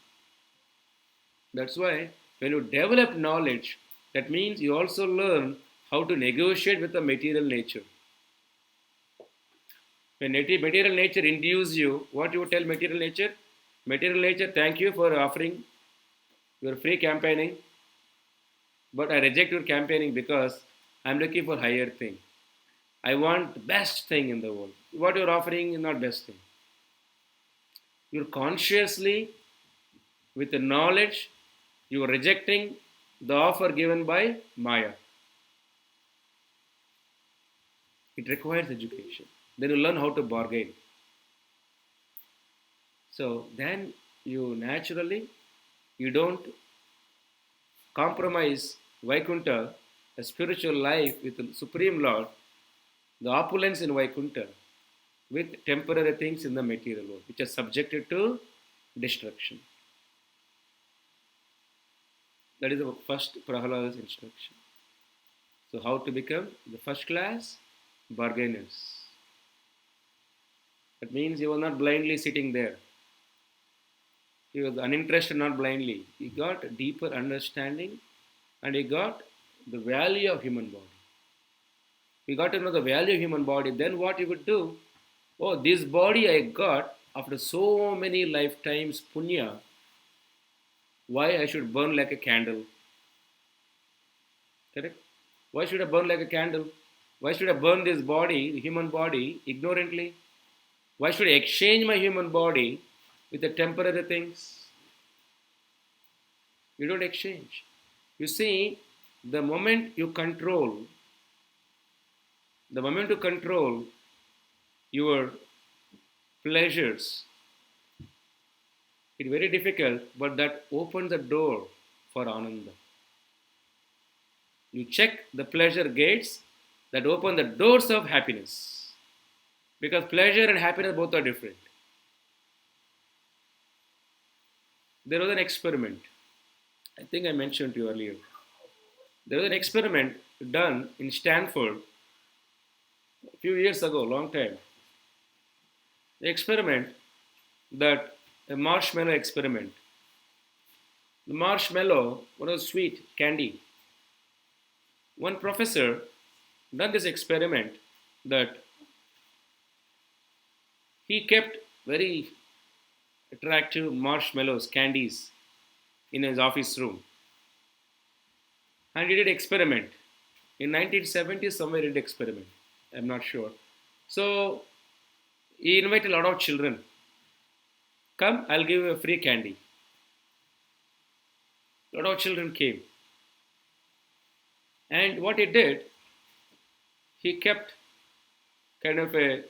That's why when you develop knowledge, that means you also learn how to negotiate with the material nature. When material nature induces you, what you would tell material nature? Material nature, thank you for offering your free campaigning, but I reject your campaigning because I'm looking for higher thing. I want the best thing in the world. What you're offering is not best thing. You're consciously, with the knowledge, you are rejecting the offer given by Maya. It requires education. Then you learn how to bargain. So then you don't compromise Vaikuntha, a spiritual life with the Supreme Lord, the opulence in Vaikuntha, with temporary things in the material world, which are subjected to destruction. That is the first Prahalada's instruction. So how to become the first class bargainers? That means you are not blindly sitting there. He was uninterested, not blindly. He got a deeper understanding and he got the value of human body. He got to know the value of human body. Then what he would do? Oh, this body I got after so many lifetimes punya. Why I should burn like a candle? Correct? Why should I burn like a candle? Why should I burn this body, the human body, ignorantly? Why should I exchange my human body with the temporary things? You don't exchange. You see, the moment you control your pleasures, it's very difficult, but that opens the door for ananda. You check the pleasure gates that open the doors of happiness. Because pleasure and happiness both are different. There was an experiment. I think I mentioned to you earlier. There was an experiment done in Stanford a few years ago, long time. The experiment that a marshmallow experiment. The marshmallow was sweet candy. One professor done this experiment that he kept very attractive marshmallows, candies in his office room. And he did experiment. In 1970s, somewhere he did experiment. I'm not sure. So he invited a lot of children. Come, I'll give you a free candy. A lot of children came. And what he did, he kept kind of a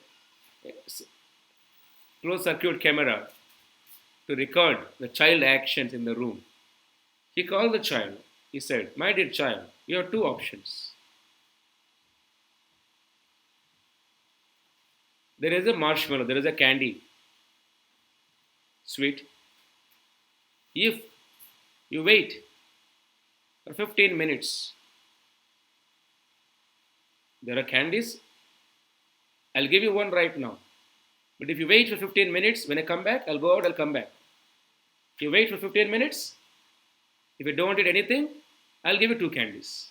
closed circuit camera to record the child actions in the room. He called the child. He said, my dear child, you have two options. There is a marshmallow, there is a candy, sweet. If you wait for 15 minutes, there are candies. I'll give you one right now. But if you wait for 15 minutes, when I come back, I'll go out, I'll come back. If you wait for 15 minutes, if you don't eat anything, I'll give you two candies.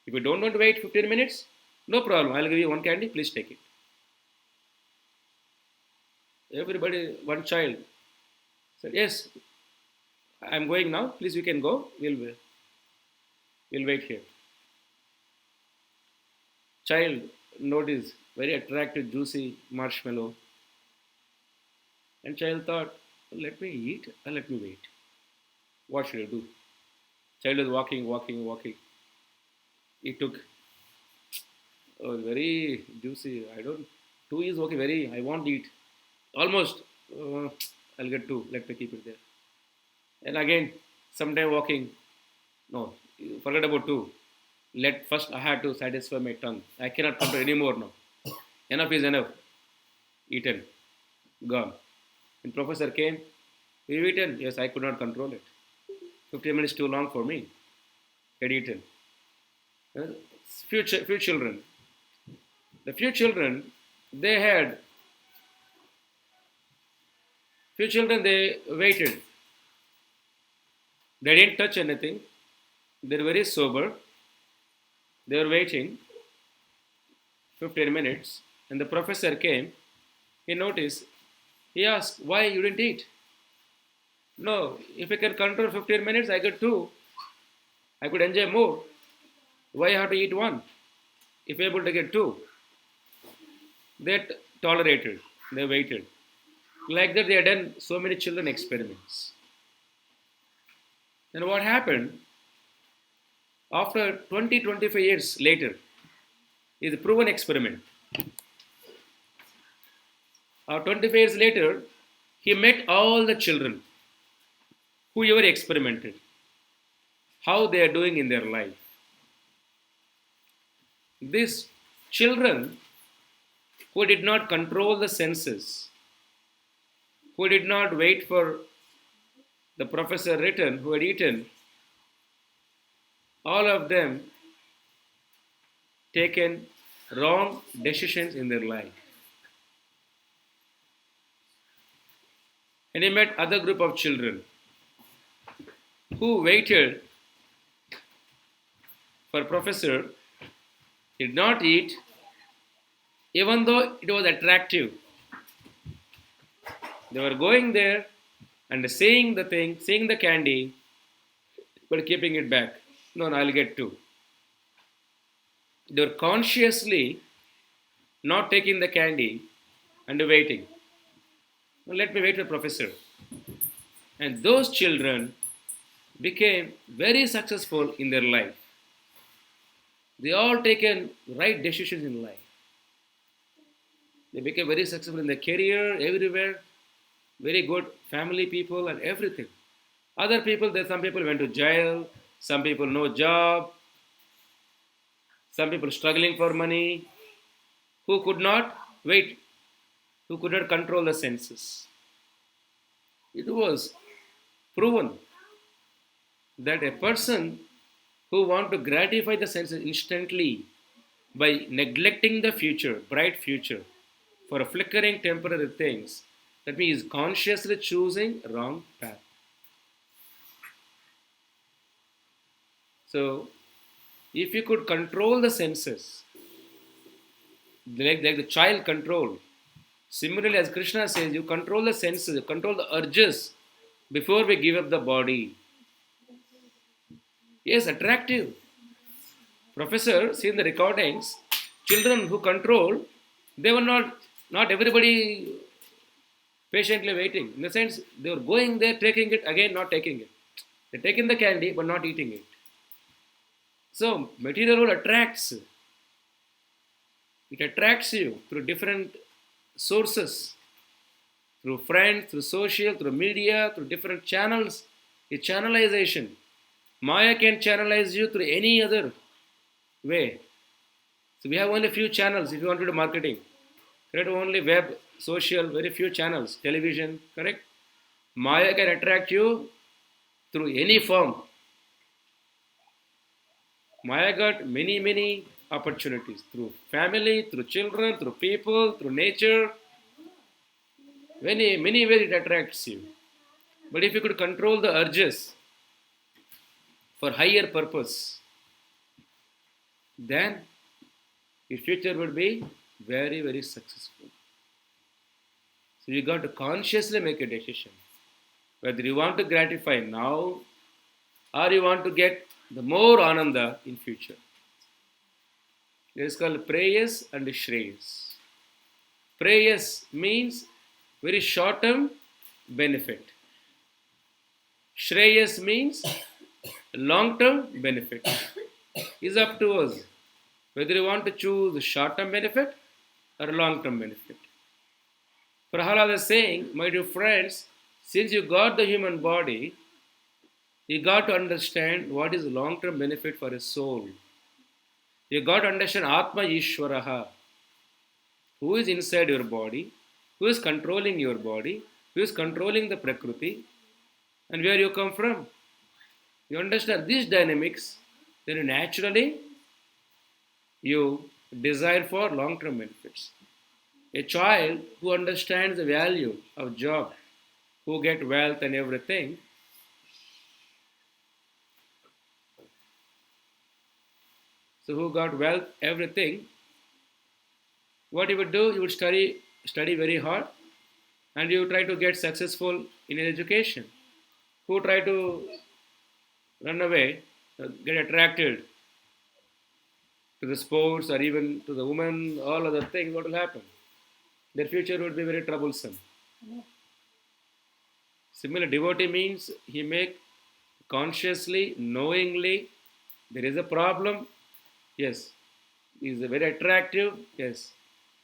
If you don't want to wait 15 minutes, no problem. I'll give you one candy. Please take it. Everybody, one child said, yes, I'm going now. Please, you can go. We'll wait here. Child noticed very attractive, juicy marshmallow. And child thought, let me eat or let me wait. What should I do? Child was walking. He took very juicy. Two is okay, I want to eat. Almost, I'll get two. Let me keep it there. And again, sometime walking. No, forget about two. First I had to satisfy my tongue. I cannot control anymore now. Enough is enough. Eaten. Gone. When professor came, have you eaten? Yes, I could not control it. 15 minutes too long for me. Had eaten. Few children. The few children, they waited. They didn't touch anything. They were very sober. They were waiting 15 minutes and the professor came. He noticed. He asked, why you didn't eat? No, if I can control 15 minutes, I get two. I could enjoy more. Why I have to eat one? If able to get two. They tolerated. They waited. Like that, they had done so many children experiments. Then what happened? After 20-25 years later, is a proven experiment. or 25 years later, he met all the children who ever experimented, how they are doing in their life. These children who did not control the senses, who did not wait for the professor written, who had eaten, all of them taken wrong decisions in their life. And he met other group of children who waited for professor, did not eat, even though it was attractive. They were going there and seeing the thing, seeing the candy, but keeping it back. No, I'll get two. They were consciously not taking the candy and waiting. Well, let me wait for the professor. And those children became very successful in their life. They all taken right decisions in life. They became very successful in their career, everywhere. Very good family people and everything. Other people, some people went to jail, some people no job, some people struggling for money, who could not wait, who could not control the senses. It was proven that a person who want to gratify the senses instantly by neglecting the future, bright future, for a flickering temporary things, that means consciously choosing wrong path. So, if you could control the senses, like the child control, similarly as Krishna says, you control the senses, you control the urges before we give up the body. Yes, attractive. Professor, see in the recordings, children who control, they were not everybody patiently waiting. In the sense, they were going there, taking it, again not taking it. They're taking the candy, but not eating it. So, material world attracts. It attracts you through different sources, through friends, through social, through media, through different channels. It's channelization. Maya can channelize you through any other way. So we have only a few channels if you want to do marketing. Correct? Only web, social, very few channels, television, correct? Maya can attract you through any form. Maya got many opportunities through family, through children, through people, through nature. Many ways it attracts you. But if you could control the urges for higher purpose, then your future would be very successful. So you got to consciously make a decision whether you want to gratify now or you want to get the more ananda in future. It is called Preyas and Sreyas. Preyas means very short-term benefit. Sreyas means long-term benefit. It's up to us whether you want to choose short-term benefit or long-term benefit. Prahalada is saying, my dear friends, since you got the human body, you got to understand what is long-term benefit for a soul. You got to understand Atma Ishwaraha, who is inside your body, who is controlling your body, who is controlling the Prakriti, and where you come from. You understand these dynamics, then naturally you desire for long-term benefits. A child who understands the value of job, who get wealth and everything, so who got wealth, everything, what you would do, you would study very hard and you try to get successful in education. Who try to run away, get attracted to the sports or even to the women, all other things, what will happen? Their future would be very troublesome. Similar, devotee means he make consciously, knowingly, there is a problem, yes. Is very attractive, yes.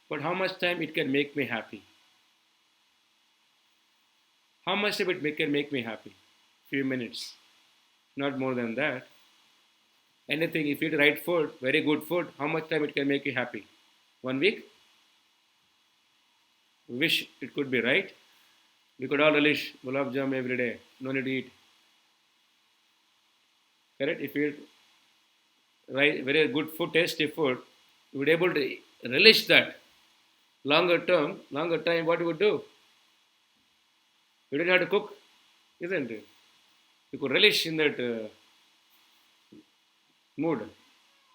But how much time it can make me happy? How much of it can make me happy? Few minutes, not more than that. Anything, if you eat right food, very good food, how much time it can make you happy? 1 week? Wish it could be, right? We could all relish gulab jam every day. No need to eat. Correct? If you eat right, very good food, tasty food, you would able to relish that. Longer time, what you would do? You didn't have to cook, isn't it? You could relish in that mood.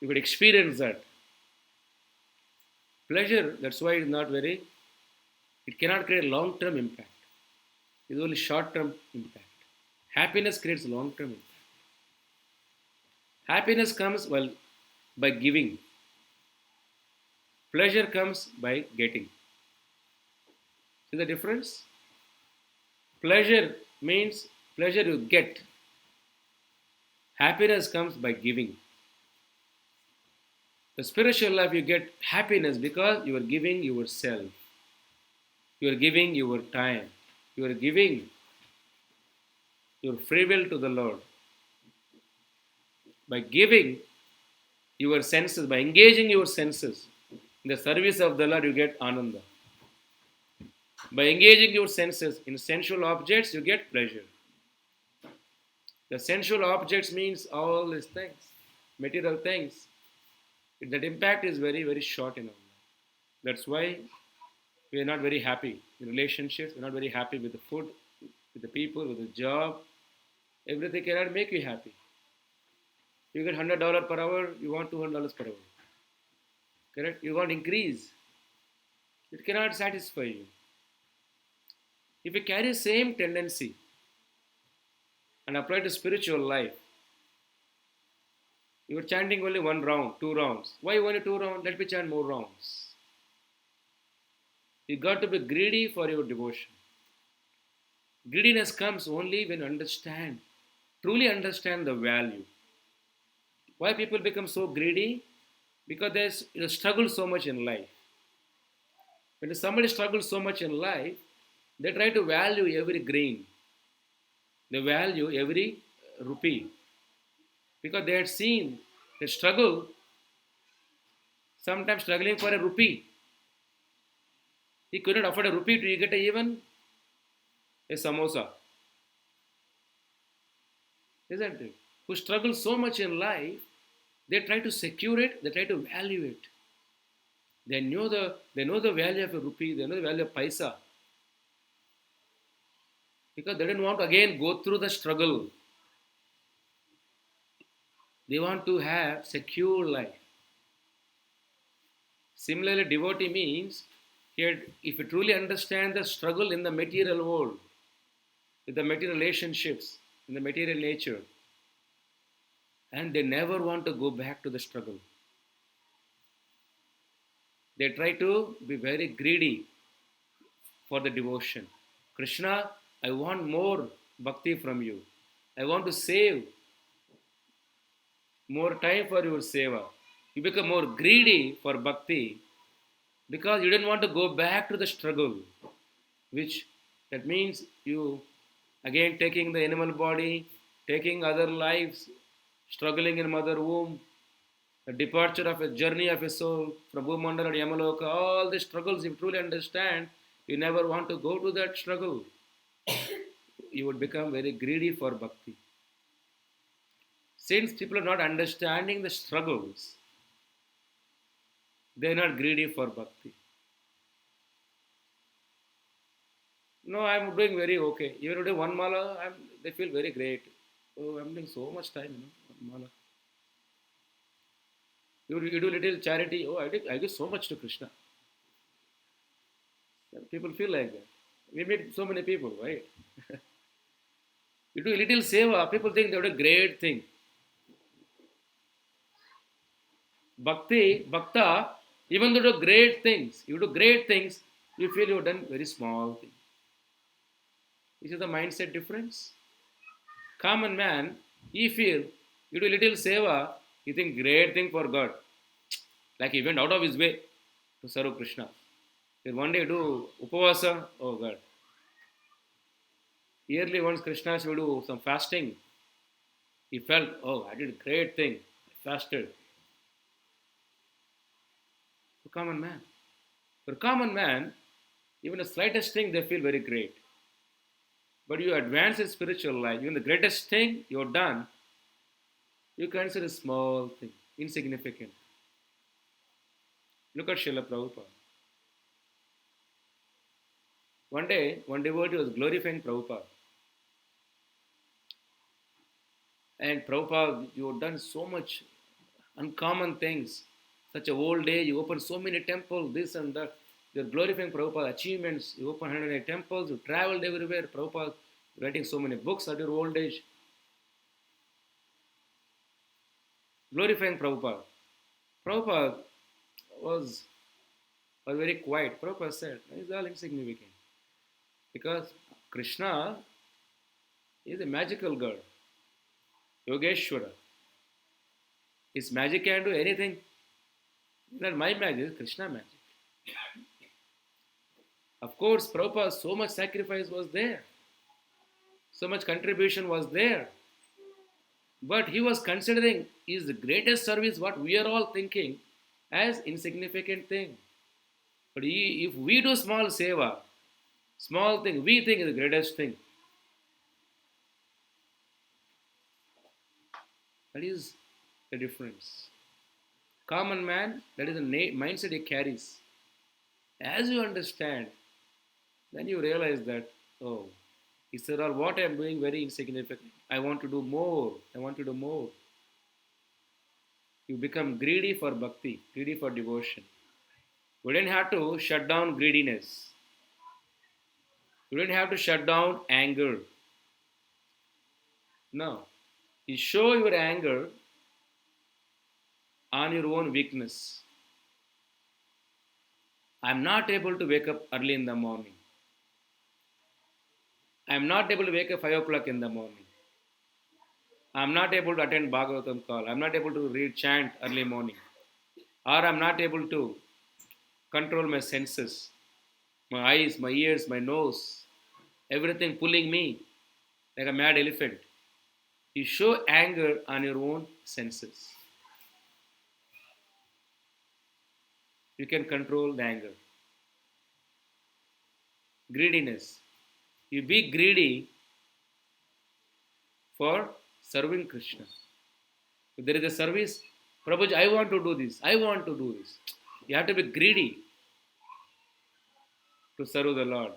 You could experience that. Pleasure, that's why it's not very, it cannot create long-term impact. It's only short-term impact. Happiness creates long-term impact. Happiness comes by giving. Pleasure comes by getting. See the difference? Pleasure means pleasure you get. Happiness comes by giving. The spiritual life you get happiness because you are giving yourself. You are giving your time. You are giving your free will to the Lord. By giving your senses, by engaging your senses in the service of the Lord, you get ananda. By engaging your senses in sensual objects, you get pleasure. The sensual objects means all these things, material things. That impact is very, very short in our life. That's why we are not very happy in relationships. We're not very happy with the food, with the people, with the job. Everything cannot make you happy. You get $100 per hour, you want $200 per hour. Correct? You want increase. It cannot satisfy you. If you carry same tendency and apply to spiritual life, you are chanting only 1 round, 2 rounds. Why only 2 rounds? Let me chant more rounds. You got to be greedy for your devotion. Greediness comes only when you truly understand the value. Why people become so greedy? Because they struggle so much in life. When somebody struggles so much in life, they try to value every grain. They value every rupee. Because they had seen the struggle, sometimes struggling for a rupee. He could not afford a rupee to get even a samosa. Isn't it? Who struggle so much in life, they try to secure it, they try to value it. They know the value of a rupee, they know the value of paisa. Because they didn't want to again go through the struggle. They want to have secure life. Similarly, devotee means, here, if you truly understand the struggle in the material world, with the material relationships, in the material nature, and they never want to go back to the struggle. They try to be very greedy for the devotion. Krishna, I want more bhakti from you. I want to save more time for your seva. You become more greedy for bhakti because you didn't want to go back to the struggle, that means you again taking the animal body, taking other lives, struggling in mother womb, the departure of a journey of a soul from Bhumandala to Yamaloka, all the struggles, if you truly understand, you never want to go to that struggle. You would become very greedy for bhakti. Since people are not understanding the struggles, they are not greedy for bhakti. No, I'm doing very okay. Even today, one mala, they feel very great. Oh, I'm doing so much time, one mala. You do little charity. Oh, I give so much to Krishna. People feel like that. We meet so many people, right? You do a little seva, people think they did a great thing. Bhakta, even though you do great things, you feel you've done very small things. This is the mindset difference. Common man, he feel you do a little seva, you think great thing for God. Like he went out of his way to serve Krishna. Then one day do upavasa, oh God. Yearly once Krishna should do some fasting. He felt, oh, I did a great thing. I fasted. For common man. For common man, even the slightest thing they feel very great. But you advance in spiritual life, even the greatest thing you've done, you consider a small thing, insignificant. Look at Srila Prabhupada. One day, one devotee was glorifying Prabhupada. And Prabhupada, you have done so much uncommon things. Such a old age, you open so many temples, this and that. You're glorifying Prabhupada achievements. You open 108 temples, you traveled everywhere. Prabhupada writing so many books at your old age. Glorifying Prabhupada. Prabhupada was very quiet. Prabhupada said, it's all insignificant. Because Krishna is a magical god. Yogeshwara. His magic can do anything. It's not my magic, it's Krishna magic. Of course, Prabhupada, so much sacrifice was there. So much contribution was there. But he was considering his greatest service, what we are all thinking, as insignificant thing. But if we do small seva, small thing, we think is the greatest thing. That is the difference. Common man, that is the mindset he carries. As you understand, then you realize that, oh, is all what I am doing very insignificant. I want to do more. I want to do more. You become greedy for bhakti, greedy for devotion. You didn't have to shut down greediness. You didn't have to shut down anger. No. You show your anger on your own weakness. I'm not able to wake up early in the morning. I'm not able to wake up 5 o'clock in the morning. I'm not able to attend Bhagavatam call. I'm not able to read chant early morning. Or I'm not able to control my senses. My eyes, my ears, my nose. Everything pulling me like a mad elephant. You show anger on your own senses. You can control the anger. Greediness. You be greedy for serving Krishna. If there is a service, Prabhuji, I want to do this. I want to do this. You have to be greedy to serve the Lord.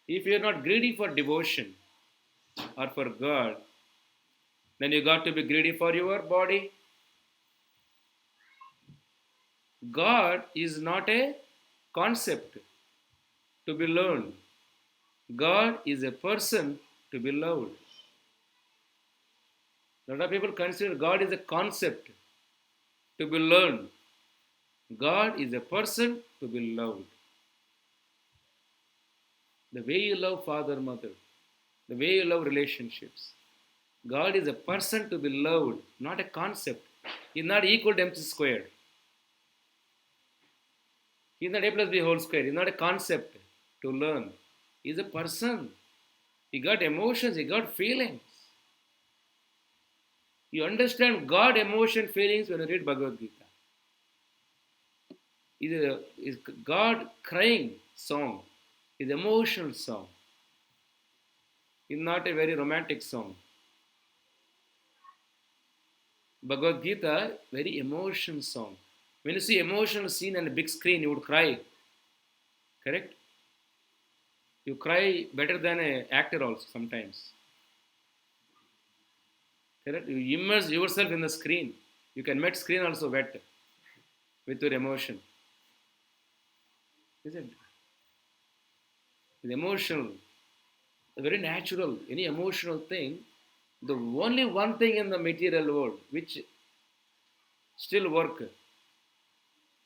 If you are not greedy for devotion or for God, then you got to be greedy for your body. God is not a concept to be learned. God is a person to be loved. A lot of people consider God is a concept to be learned. God is a person to be loved. The way you love father, mother, the way you love relationships. God is a person to be loved, not a concept. He is not equal to MC squared. He is not A plus B whole square. He is not a concept to learn. He is a person. He got emotions, he got feelings. You understand God emotion feelings when you read Bhagavad Gita. Is God crying song. It's emotional song. It's not a very romantic song. Bhagavad Gita, very emotional song. When you see emotional scene on a big screen, you would cry. Correct? You cry better than an actor also sometimes. Correct? You immerse yourself in the screen. You can make screen also wet with your emotion. Isn't it? It's emotional. Very natural. Any emotional thing. The only one thing in the material world which still work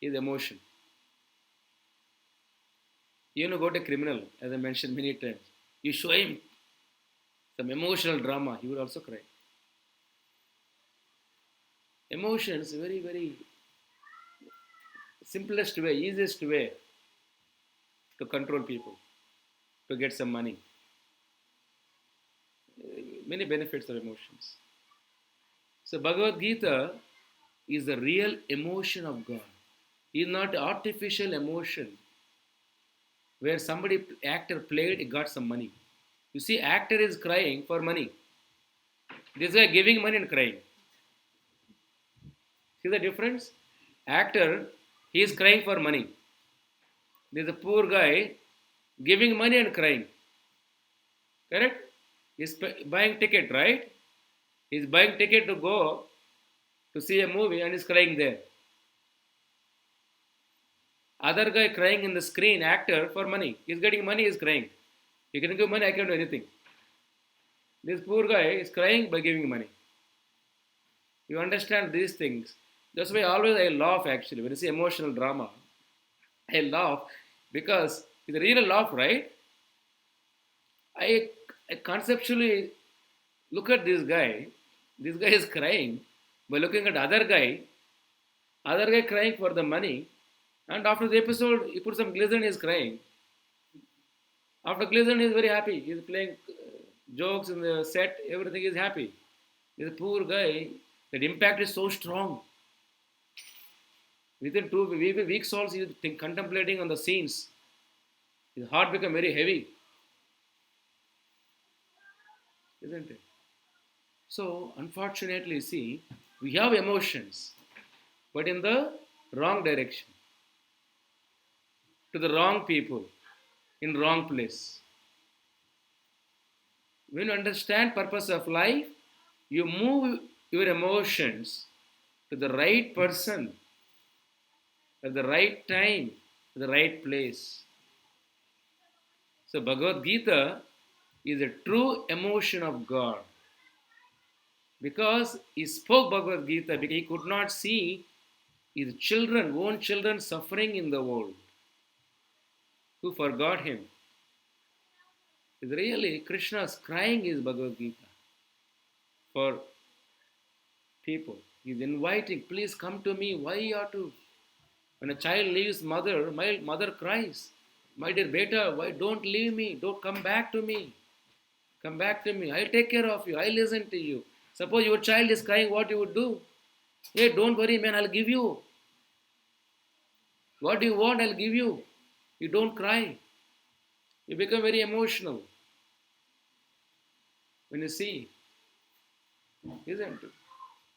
is emotion. You know, go to a criminal, as I mentioned many times. You show him some emotional drama, he will also cry. Emotions, very, very simplest way, easiest way to control people, to get some money. many benefits of emotions. So Bhagavad Gita is the real emotion of God. It's not artificial emotion where somebody actor played, he got some money. You see, actor is crying for money. This guy giving money and crying. See the difference? Actor, he is crying for money. There's a poor guy giving money and crying. Correct? He's buying ticket, right? He's buying ticket to go to see a movie and he's crying there. Other guy crying in the screen, actor for money. He's getting money, he's crying. You can give money, I can do anything. This poor guy is crying by giving money. You understand these things. That's why always I laugh actually. When you see emotional drama, I laugh because it's a real laugh, right? I conceptually look at this guy. This guy is crying by looking at other guy crying for the money. And after the episode, he put some glycerin, he is crying. After glycerin, he is very happy. He is playing jokes in the set, everything is happy. This poor guy, that impact is so strong. Within 2 weeks also, he is contemplating on the scenes. His heart become very heavy. Isn't it? So, unfortunately, see, we have emotions, but in the wrong direction. To the wrong people, in wrong place. When you understand purpose of life, you move your emotions to the right person, at the right time, to the right place. So Bhagavad Gita is a true emotion of God. Because he spoke Bhagavad Gita, because he could not see his children, own children suffering in the world, who forgot him. It's really Krishna's crying is Bhagavad Gita for people. He's inviting, please come to me. Why you have to? When a child leaves mother, my mother cries. My dear beta, why don't leave me? Don't come back to me. Come back to me. I'll take care of you. I'll listen to you. Suppose your child is crying, what you would do? Hey, don't worry, man, I'll give you. What do you want? I'll give you. You don't cry. You become very emotional. When you see, isn't it?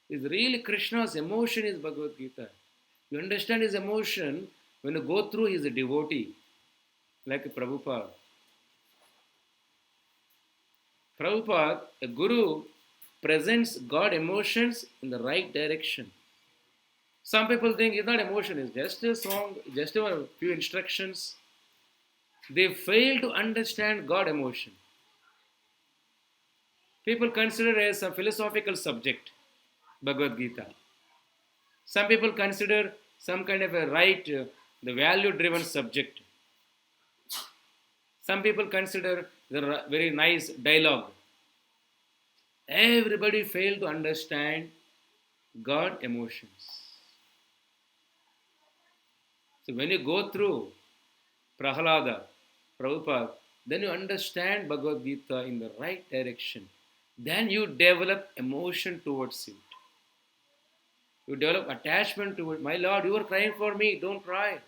It's really Krishna's emotion is Bhagavad Gita. You understand his emotion when you go through, he's a devotee, like a Prabhupada. Prabhupada, a guru, presents God emotions in the right direction. Some people think it's not emotion, it's just a song, just a few instructions. They fail to understand God emotion. People consider it as a philosophical subject, Bhagavad Gita. Some people consider some kind of a right, the value-driven subject. Some people consider the very nice dialogue. Everybody fail to understand God emotions. So when you go through Prahalada, Prabhupada, then you understand Bhagavad Gita in the right direction. Then you develop emotion towards it. You develop attachment to it. My Lord, you are crying for me, don't cry.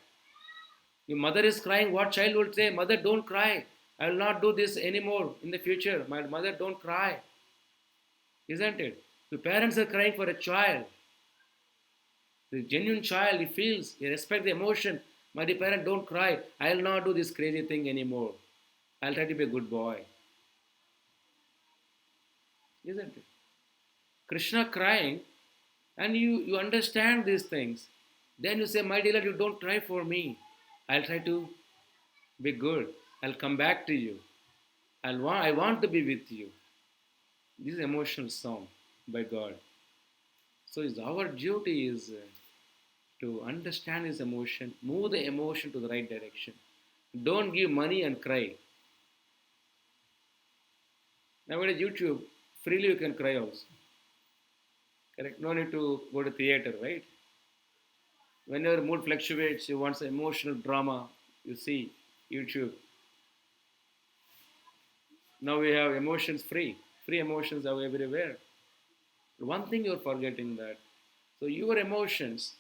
Your mother is crying, what child will say? Mother, don't cry. I will not do this anymore in the future. My mother, don't cry. Isn't it? Your parents are crying for a child. The genuine child, he feels, he respects the emotion. My dear parent, don't cry. I will not do this crazy thing anymore. I'll try to be a good boy. Isn't it? Krishna crying, and you understand these things. Then you say, my dear Lord, you don't cry for me. I'll try to be good. I'll come back to you. I want to be with you. This is emotional song by God. So our duty is to understand his emotion, move the emotion to the right direction. Don't give money and cry. Nowadays YouTube, freely you can cry also. Correct? No need to go to theater, right? Whenever mood fluctuates, you want some emotional drama, you see YouTube. Now we have emotions free Free emotions are everywhere. One thing you're forgetting that. So your emotions,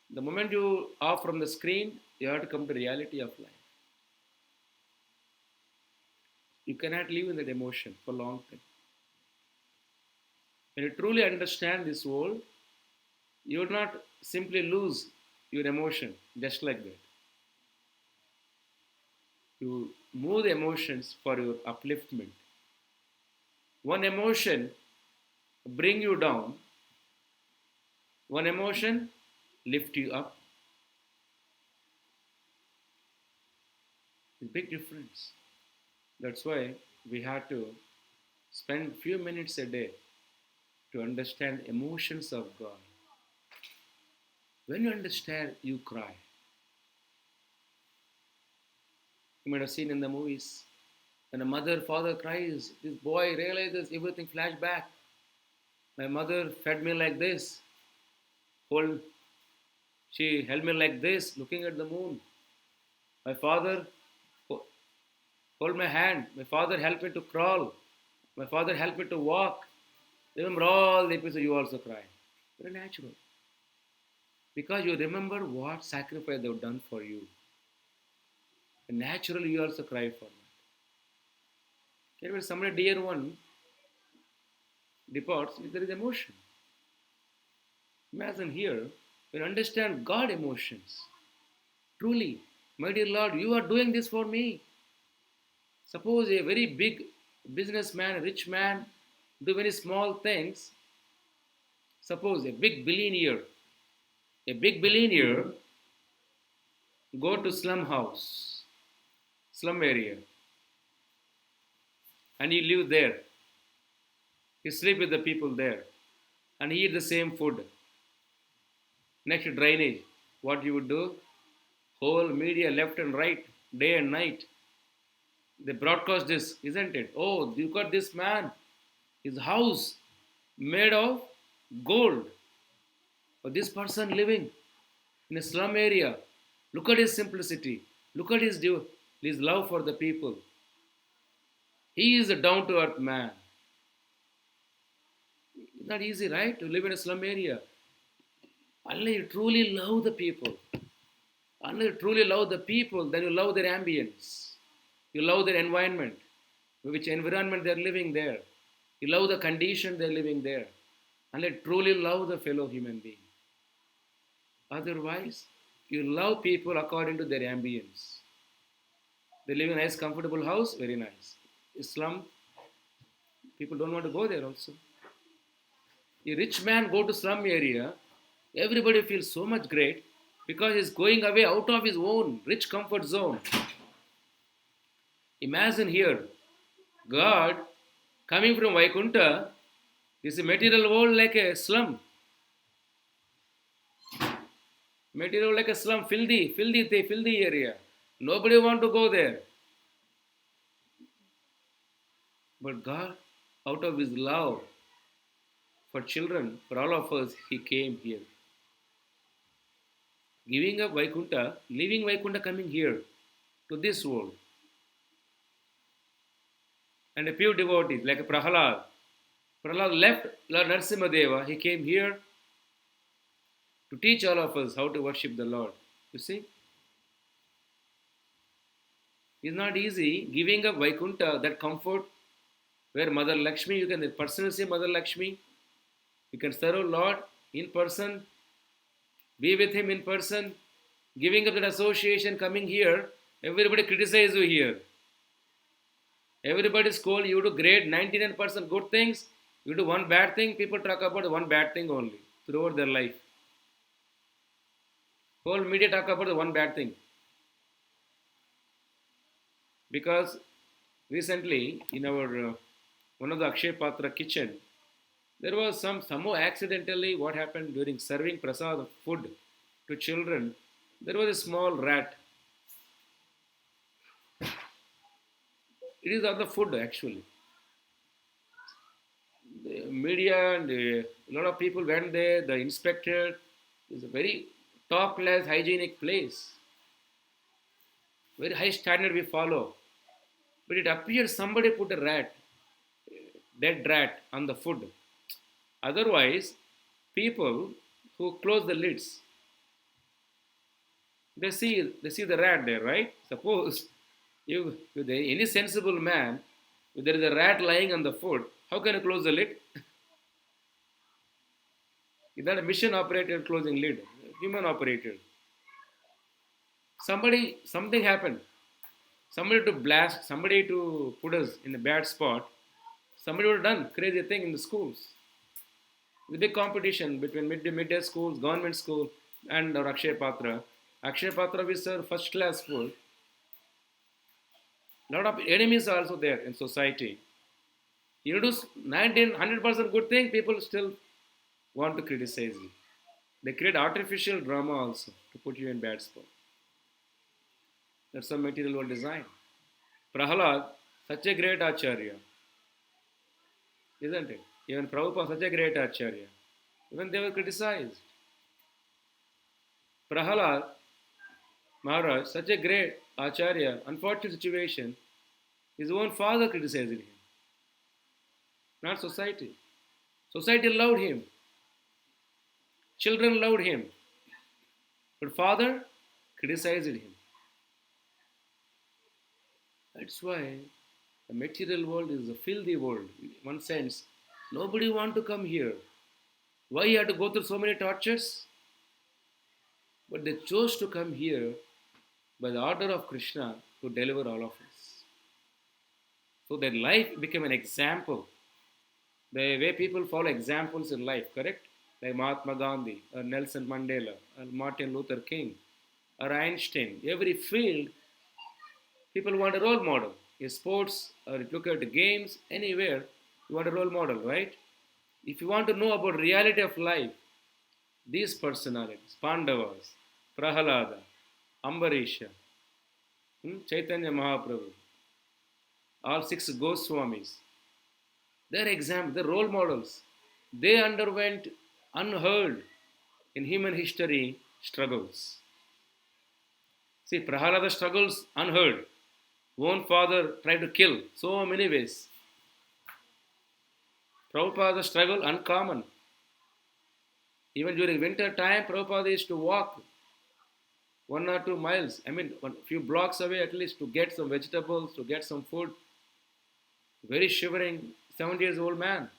the moment you off from the screen, you have to come to reality of life. You cannot live in that emotion for a long time. When you truly understand this world, you will not simply lose your emotion just like that. You move the emotions for your upliftment. One emotion bring you down, one emotion lift you up. It's a big difference. That's why we have to spend few minutes a day to understand emotions of God. When you understand, you cry. You might have seen in the movies, when a mother, father cries, this boy realizes everything flashback. My mother fed me like this, hold, she held me like this, looking at the moon. My father hold my hand. My father helped me to crawl. My father helped me to walk. Remember all the episodes, you also cry. Very natural. Because you remember what sacrifice they've done for you. And naturally, you also cry for that. Okay, when somebody dear one departs, there is emotion. Imagine here, when you understand God emotions, truly, my dear Lord, you are doing this for me. Suppose a very big businessman, a rich man, do very small things. Suppose a big billionaire go to slum house, slum area, and he live there. He sleep with the people there, and he eat the same food. Next drainage, what you would do? Whole media left and right, day and night. They broadcast this, isn't it? Oh, you got this man, his house made of gold. Or this person living in a slum area. Look at his simplicity. Look at his love for the people. He is a down to earth man. It's not easy, right? To live in a slum area. Unless you truly love the people. Unless you truly love the people, then you love their ambience. You love their environment. Which environment they're living there. You love the condition they're living there. Unless you truly love the fellow human being. Otherwise, you love people according to their ambience. They live in a nice, comfortable house, very nice. Slum, people don't want to go there also. A rich man go to slum area, everybody feels so much great because he's going away out of his own rich comfort zone. Imagine here, God coming from Vaikuntha, is a material world like a slum. Material like a slum, filthy area. Nobody want to go there. But God, out of His love for children, for all of us, He came here. Giving up Vaikuntha, leaving Vaikuntha, coming here to this world. And a few devotees like a Prahlada. Prahlada left Lord Narasimha, he came here to teach all of us how to worship the Lord. You see? It's not easy giving up Vaikuntha, that comfort, where Mother Lakshmi, you can personally say Mother Lakshmi, you can serve Lord in person, be with Him in person, giving up that association, coming here, everybody criticize you here. Everybody scold you, do great 99% good things, you do one bad thing, people talk about one bad thing only throughout their life. Whole media talk about the one bad thing. Because recently in our one of the Akshay Patra kitchen, there was somehow accidentally what happened during serving prasad of food to children, there was a small rat. It is on the food actually. The media and a lot of people went there, the inspector. It's a very top class hygienic place. Very high standard we follow. But it appears somebody put a rat. dead rat on the food. Otherwise, people who close the lids, they see the rat there, right? Suppose if there any sensible man, if there is a rat lying on the food, how can you close the lid? Is that a mission operated closing lid? Human operated. Something happened. Somebody to blast, somebody to put us in a bad spot. Somebody would have done crazy thing in the schools. The big competition between midday schools, government school, and our Akshay Patra. Akshay Patra we serve first class food. A lot of enemies are also there in society. You do 100% good thing, people still want to criticize you. They create artificial drama also to put you in bad spot. That's how material world design. Prahlada, such a great acharya, isn't it? Even Prabhupada, such a great acharya. Even they were criticized. Prahlada, Maharaj, such a great acharya, unfortunate situation, his own father criticized him, not society. Society loved him. Children loved him. But father criticized him. That's why the material world is a filthy world. In one sense, nobody want to come here. Why you have to go through so many tortures? But they chose to come here by the order of Krishna to deliver all of us. So their life became an example. The way people follow examples in life, correct? Like Mahatma Gandhi, or Nelson Mandela, or Martin Luther King, or Einstein. Every field, people want a role model. In sports, or if you look at the games, anywhere, you want a role model, right? If you want to know about reality of life, these personalities, Pandavas, Prahalada, Ambarisha, Chaitanya Mahaprabhu, all 6 Goswamis, they're role models. They underwent unheard in human history struggles. See, Prahalada struggles unheard. One father tried to kill so many ways. Prabhupada struggle uncommon. Even during winter time, Prabhupada used to walk 1 or 2 miles. I mean, a few blocks away at least to get some vegetables, to get some food. Very shivering, 70 years old man.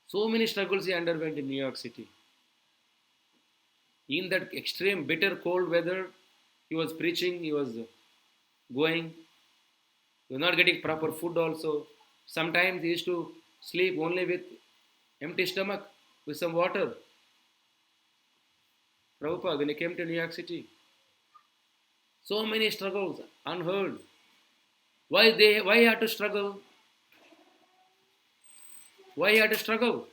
So many struggles he underwent in New York City. In that extreme, bitter, cold weather, he was preaching, he was going. He was not getting proper food also. Sometimes he used to sleep only with empty stomach, with some water. Prabhupada, when he came to New York City, so many struggles, unheard. Why he had to struggle? Why he had to struggle?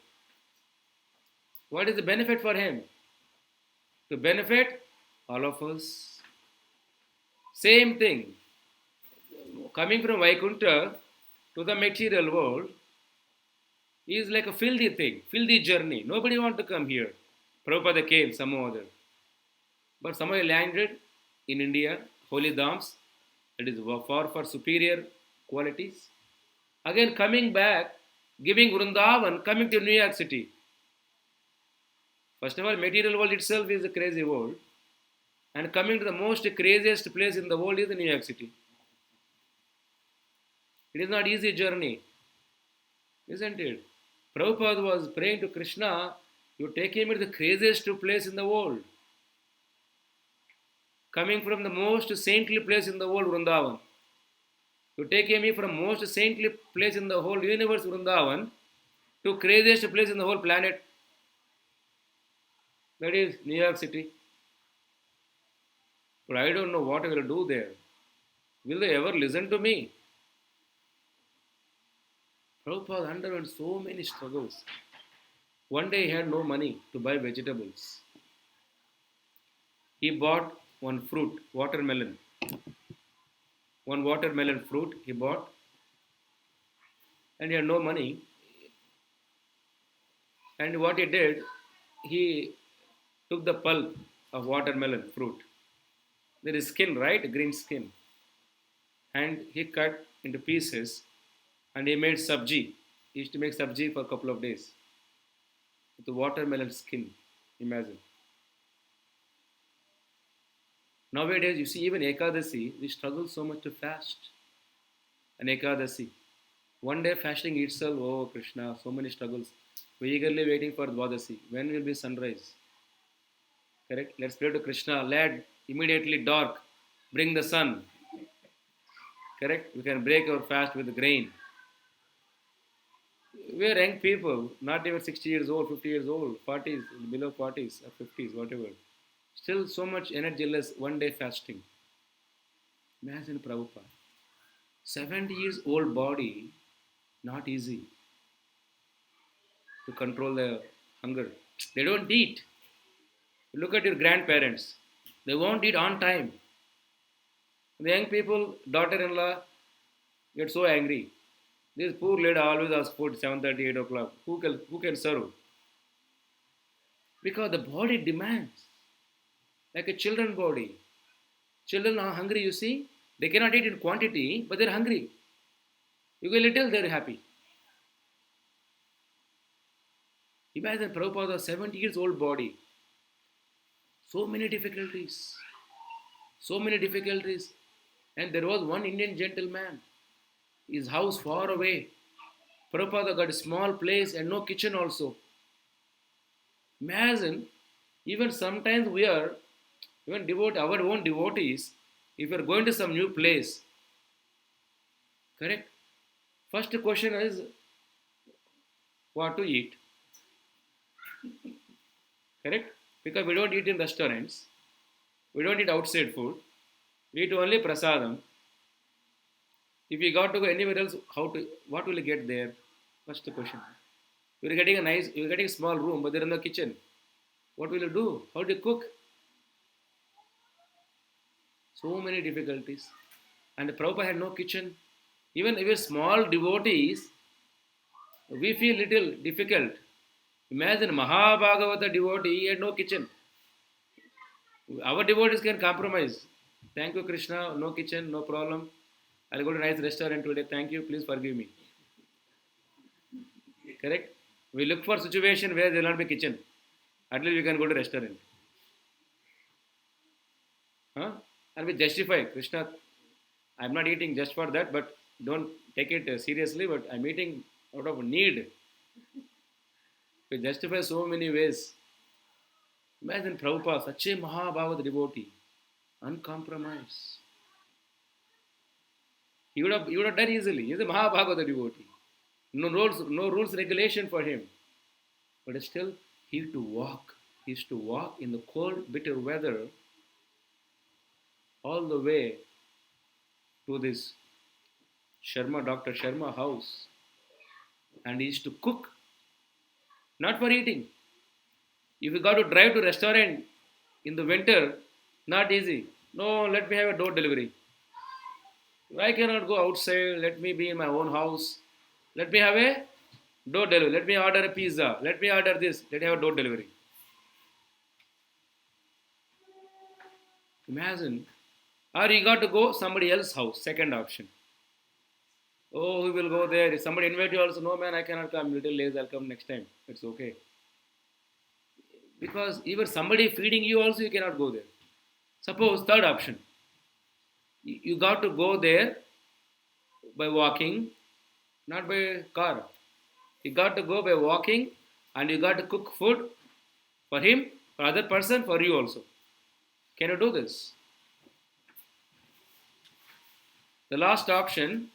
What is the benefit for him? To benefit all of us. Same thing. Coming from Vaikuntha to the material world is like a filthy thing, filthy journey. Nobody want to come here. Prabhupada came, some other. But somehow he landed in India, holy dhams. It is far, far superior qualities. Again coming back, giving Vrindavan, coming to New York City. First of all, material world itself is a crazy world. And coming to the most craziest place in the world is New York City. It is not easy journey, isn't it? Prabhupada was praying to Krishna, you take him to the craziest place in the world. Coming from the most saintly place in the world, Vrindavan. You take him from most saintly place in the whole universe, Vrindavan, to craziest place in the whole planet. That is New York City. But I don't know what I will do there. Will they ever listen to me? Prabhupada underwent so many struggles. One day he had no money to buy vegetables. He bought one fruit, watermelon. One watermelon fruit he bought. And he had no money. And what he did, he took the pulp of watermelon fruit. There is skin, right? Green skin. And he cut into pieces And he made sabji. He used to make sabji for a couple of days with the watermelon skin. Imagine. Nowadays, you see, even Ekadasi, we struggle so much to fast. An Ekadasi. One day fasting itself, oh Krishna, so many struggles. We're eagerly waiting for Dwadasi. When will be sunrise? Correct? Let's pray to Krishna. Let immediately dark. Bring the sun. Correct? We can break our fast with the grain. We are young people, not even 60 years old, 50 years old, 40s, below 40s or 50s, whatever. Still so much energyless, one day fasting. Imagine Prabhupada. 70 years old body, not easy to control the hunger. They don't eat. Look at your grandparents. They won't eat on time. The young people, daughter-in-law, get so angry. This poor lady always asks food 7:30, 8 o'clock. Who can serve? Because the body demands. Like a children body. Children are hungry, you see. They cannot eat in quantity, but they're hungry. You get little, they're happy. Imagine Prabhupada's 70 years old body. So many difficulties. So many difficulties. And there was one Indian gentleman. His house far away. Prabhupada got a small place and no kitchen also. Imagine, even sometimes we are, even our own devotees, if you are going to some new place, correct? First question is, what to eat? Correct? Because we don't eat in restaurants. We don't eat outside food. We eat only prasadam. If you got to go anywhere else, what will you get there? First question. You're getting a small room, but there is no kitchen. What will you do? How do you cook? So many difficulties. And Prabhupada had no kitchen. Even if we're small devotees, we feel little difficult. Imagine Mahabhagavata devotee, he had no kitchen. Our devotees can compromise. Thank you, Krishna. No kitchen, no problem. I'll go to a nice restaurant today. Thank you. Please forgive me. Correct? We look for situation where there will not be kitchen. At least we can go to restaurant. Huh? And we justify. Krishna, I'm not eating just for that, but don't take it seriously, but I'm eating out of need. We justify so many ways. Imagine Prabhupada, such a Mahabhagavata devotee, uncompromised. He would have done easily. He's a Mahabhagavata devotee. No rules, regulation for him. But still, he used to walk. He used to walk in the cold, bitter weather all the way to this Dr. Sharma house. And he used to cook, not for eating. If you got to drive to restaurant in the winter, not easy. No, let me have a door delivery. I cannot go outside. Let me be in my own house. Let me have a door delivery. Let me order a pizza. Let me order this. Let me have a door delivery. Imagine. Or you got to go somebody else's house. Second option. Oh, we will go there. If somebody invite you also, no man, I cannot come. Little lazy, I'll come next time. It's okay. Because even somebody feeding you also, you cannot go there. Suppose third option. You got to go there by walking, not by car. You got to go by walking and you got to cook food for him, for other person, for you also. Can you do this? The last option,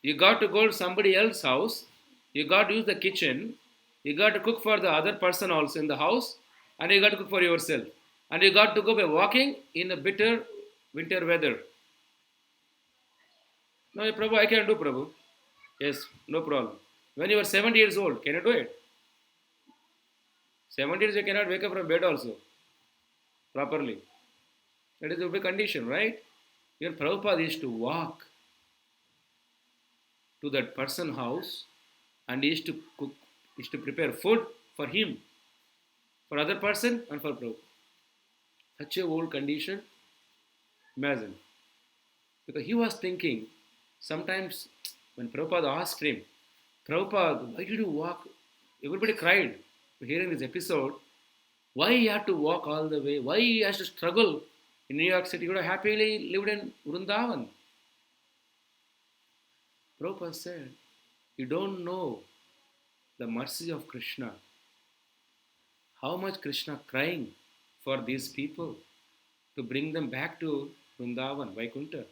you got to go to somebody else's house, you got to use the kitchen, you got to cook for the other person also in the house, and you got to cook for yourself. And you got to go by walking in a bitter winter weather. No, Prabhu, I can do, Prabhu. Yes, no problem. When you are 70 years old, can you do it? 70 years, you cannot wake up from bed also properly. That is a big condition, right? Even Prabhupada used to walk to that person's house and he used to cook, used to prepare food for him, for other person and for Prabhupada. Such a old condition. Imagine. Because he was thinking, sometimes When Prabhupada asked him, Prabhupada, why did you walk? Everybody cried hearing this episode. Why he had to walk all the way? Why he has to struggle in New York City? He could have happily lived in Vrindavan. Prabhupada said, you don't know the mercy of Krishna. How much Krishna crying for these people to bring them back to Vrindavan, Vaikuntha.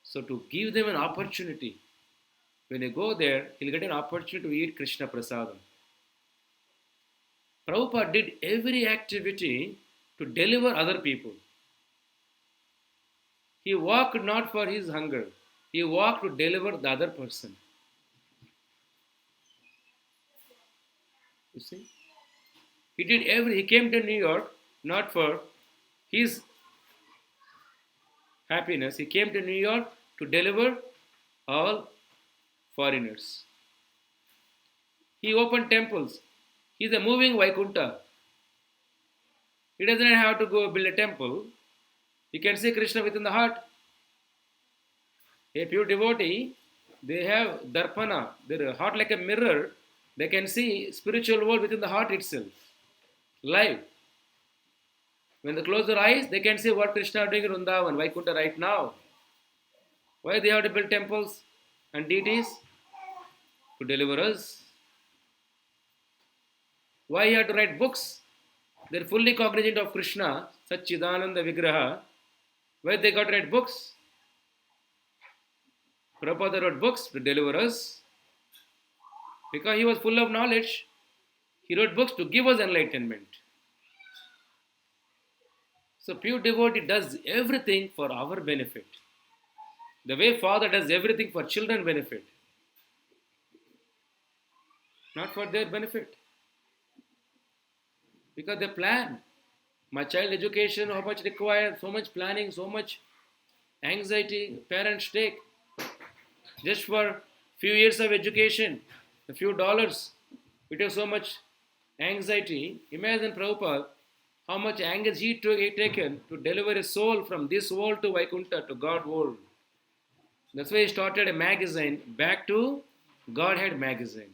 So to give them an opportunity, when they go there, he'll get an opportunity to eat Krishna Prasadam. Prabhupada did every activity to deliver other people. He walked not for his hunger. He walked to deliver the other person. You see? He came to New York not for his happiness. He came to New York to deliver all foreigners. He opened temples. He is a moving Vaikuntha. He doesn't have to go build a temple. He can see Krishna within the heart. A pure devotee, they have darpana, their heart like a mirror. They can see spiritual world within the heart itself, live. When they close their eyes, they can see what Krishna is doing in Vrindavan, Vaikuntha right now. Why they have to build temples and deities? To deliver us. Why he had to write books? They're fully cognizant of Krishna, Satchidananda Vigraha. Why they got to write books? Prabhupada wrote books to deliver us. Because he was full of knowledge, he wrote books to give us enlightenment. So pure devotee does everything for our benefit. The way father does everything for children benefit. Not for their benefit. Because they plan. My child education, how much required, so much planning, so much anxiety parents take. Just for few years of education, a few dollars, it has so much anxiety. Imagine Prabhupada, how much anxiety he taken to deliver a soul from this world to Vaikuntha, to God world. That's why he started a magazine, Back to Godhead magazine.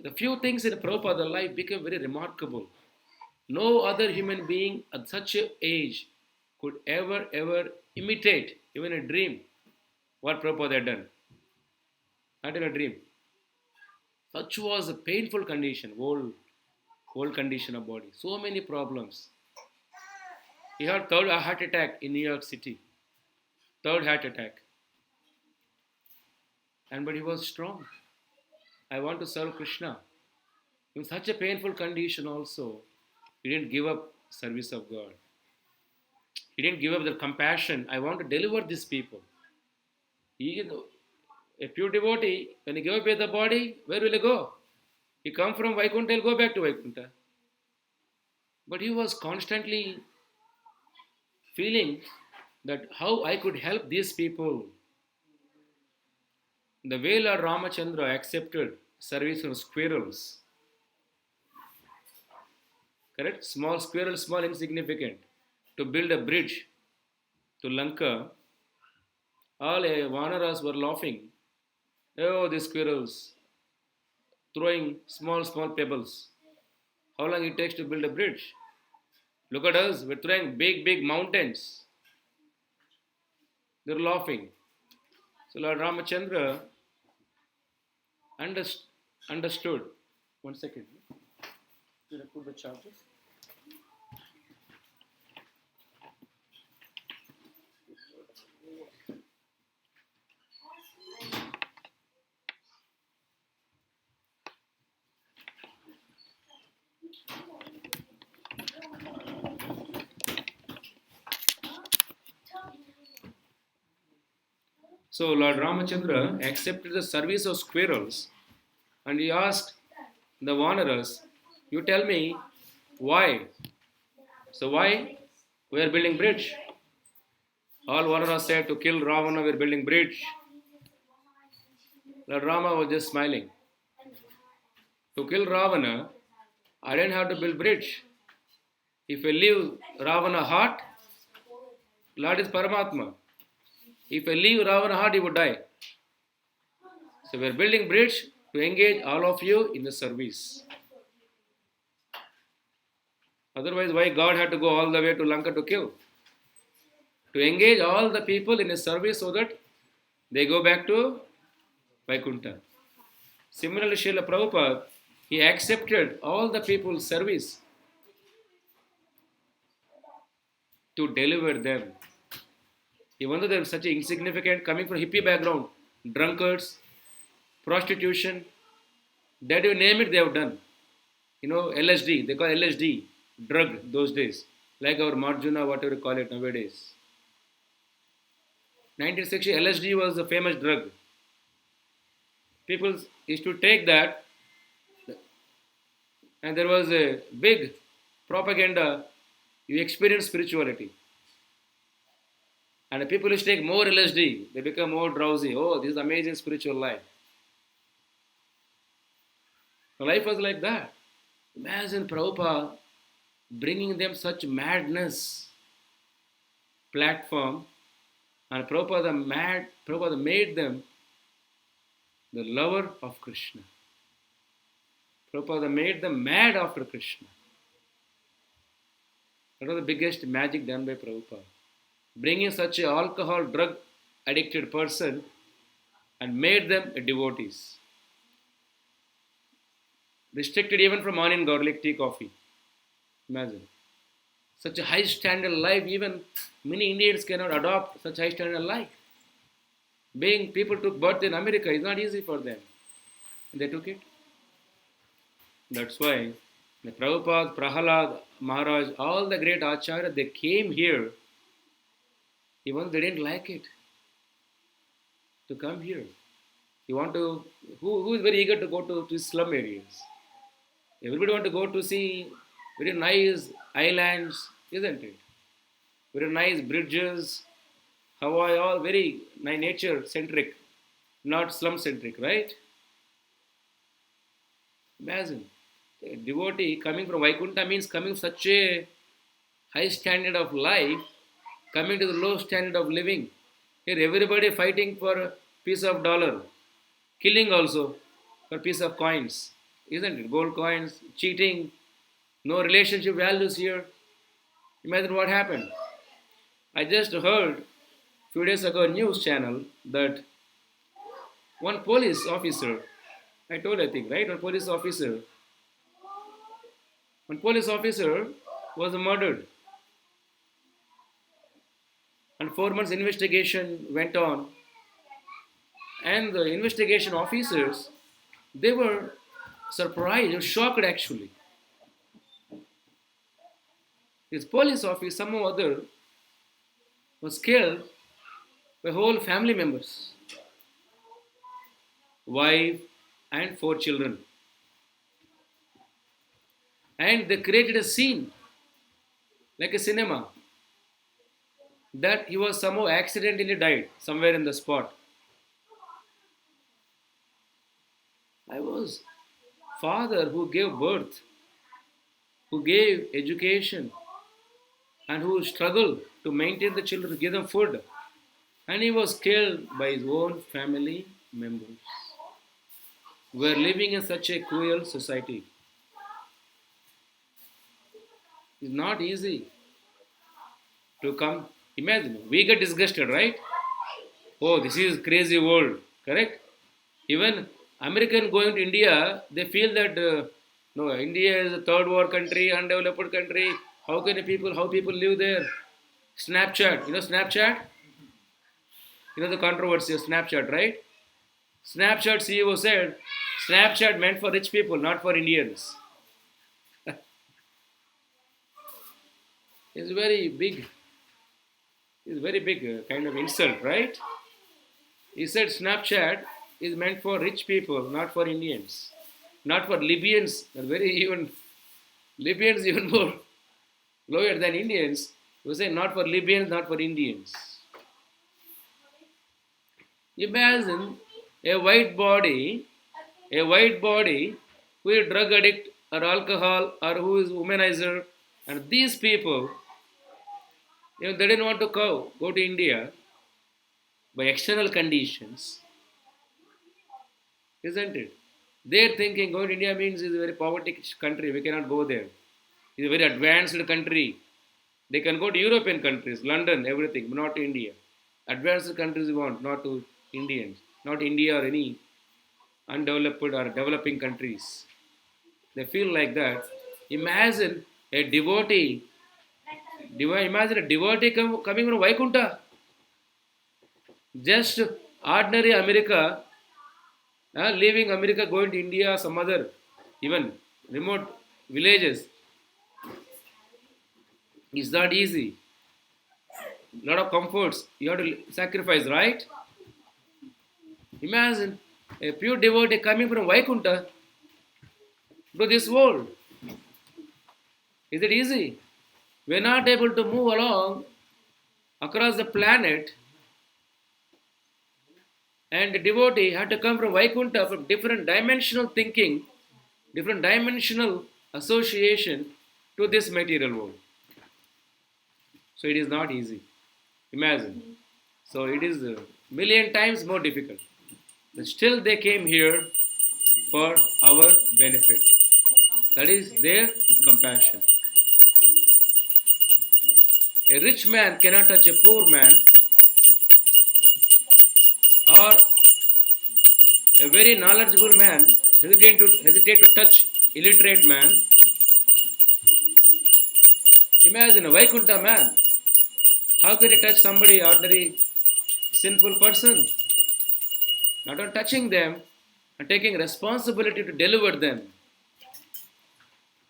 The few things in Prabhupada's life became very remarkable. No other human being at such an age could ever imitate, even a dream, what Prabhupada had done. Not in a dream. Such was a painful condition, whole condition of body. So many problems. He had third heart attack in New York City. Third heart attack. But he was strong. I want to serve Krishna. In such a painful condition also, he didn't give up service of God. He didn't give up the compassion. I want to deliver these people. A pure devotee, when he gave away the body, where will he go? He come from Vaikuntha, he'll go back to Vaikuntha. But he was constantly feeling that how I could help these people. The way Lord Ramachandra accepted service from squirrels. Correct? Small squirrels, small insignificant. To build a bridge to Lanka, all Vanaras were laughing. Oh, these squirrels, throwing small pebbles. How long it takes to build a bridge? Look at us, we're throwing big mountains. They're laughing. So Lord Ramachandra understood. 1 second. Did I put the charges? So Lord Ramachandra accepted the service of squirrels and he asked the Vanaras, you tell me why? So why we are building bridge? All Vanaras said to kill Ravana we are building bridge. Lord Rama was just smiling. To kill Ravana, I didn't have to build bridge. If I leave Ravana heart, Lord is Paramatma. If I leave Ravana heart, he would die. So we are building bridge to engage all of you in the service. Otherwise, why God had to go all the way to Lanka to kill? To engage all the people in his service so that they go back to Vaikuntha. Similarly, Srila Prabhupada, he accepted all the people's service to deliver them. Even though they were such insignificant, coming from hippie background, drunkards, prostitution, that you name it, they have done. LSD, they call LSD, drug those days, like our Arjuna, whatever you call it nowadays. 1960, LSD was a famous drug. People used to take that, and there was a big propaganda, you experience spirituality. And the people used to take more LSD, they become more drowsy. Oh, this is amazing spiritual life. The life was like that. Imagine Prabhupada bringing them such madness platform, and Prabhupada made them the lover of Krishna. Prabhupada made them mad after Krishna. That was the biggest magic done by Prabhupada. Bringing such an alcohol, drug addicted person and made them devotees. Restricted even from onion, garlic, tea, coffee. Imagine. Such a high standard life, even many Indians cannot adopt such high standard life. Being people took birth in America is not easy for them. They took it. That's why the Prabhupada, Prahalada, Maharaj, all the great Acharya, they came here, even though they didn't like it, to come here. Who is very eager to go to slum areas? Everybody want to go to see very nice islands, isn't it? Very nice bridges, Hawaii, all very nature-centric, not slum-centric, right? Imagine, a devotee coming from Vaikuntha means coming from such a high standard of life, coming to the low standard of living. Here everybody fighting for a piece of dollar, killing also for a piece of coins, isn't it? Gold coins, cheating, no relationship values here. Imagine what happened. I just heard few days ago news channel that one police officer, I think, right? One police officer was murdered. And 4 months investigation went on. And the investigation officers, they were surprised or shocked actually. This police officer, somehow or other, was killed by whole family members, wife and 4 children. And they created a scene, like a cinema, that he was somehow accidentally died somewhere in the spot. I was father who gave birth, who gave education, and who struggled to maintain the children, to give them food. And he was killed by his own family members. We are living in such a cruel society. It's not easy to come. Imagine, we get disgusted, right? Oh, this is crazy world, correct? Even American going to India, they feel that no, India is a third world country, undeveloped country. How people live there? Snapchat, Snapchat? The controversy of Snapchat, right? Snapchat CEO said, Snapchat meant for rich people, not for Indians. It's very big kind of insult, right? He said Snapchat is meant for rich people, not for Indians. Not for Libyans, Libyans even more lower than Indians. We say not for Libyans, not for Indians. Imagine a white body who is drug addict or alcohol or who is womanizer, and these people, they didn't want to go to India. by external conditions, isn't it? They're thinking going to India means it's a very poverty country, we cannot go there. It's a very advanced country. They can go to European countries, London, everything, but not to India. Advanced countries we want, not to Indians, not India or any undeveloped or developing countries. They feel like that. Imagine a devotee, imagine a devotee coming from Vaikunta, just ordinary America, leaving America, going to India, some other, even remote villages. It's not easy. Lot of comforts you have to sacrifice, right? Imagine a pure devotee coming from Vaikunta to this world. Is it easy? We're not able to move along across the planet, and the devotee had to come from Vaikunta, from different dimensional thinking, different dimensional association to this material world. So it is not easy. Imagine. So it is a million times more difficult. But still they came here for our benefit. That is their compassion. A rich man cannot touch a poor man, or a very knowledgeable man hesitate to touch illiterate man. Imagine a Vaikunta man. How can he touch somebody, ordinary sinful person? Not on touching them and taking responsibility to deliver them.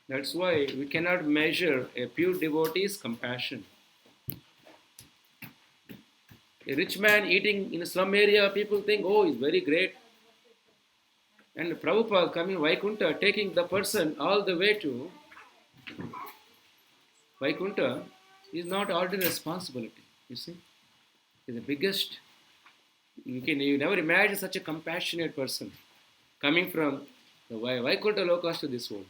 That's why we cannot measure a pure devotee's compassion. A rich man eating in a slum area, people think, oh, he's very great. And Prabhupada coming Vaikunta, taking the person all the way to Vaikunta is not ordinary responsibility. You see, it's the biggest. You never imagine such a compassionate person coming from the Vaikunta lokas to this world.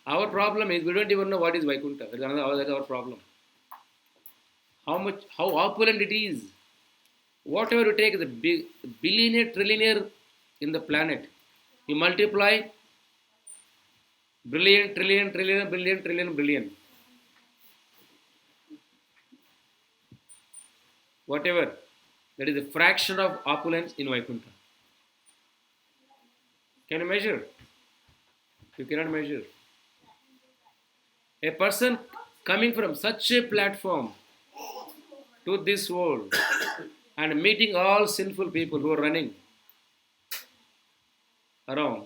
Our problem is we don't even know what is Vaikunta. That's our problem. How opulent it is. Whatever you take, the billionaire, trillionaire in the planet, you multiply brillion, trillion, trillion, billion, trillion, billion. Whatever. That is a fraction of opulence in Vaikunta. Can you measure? You cannot measure. A person coming from such a platform to this world and meeting all sinful people who are running around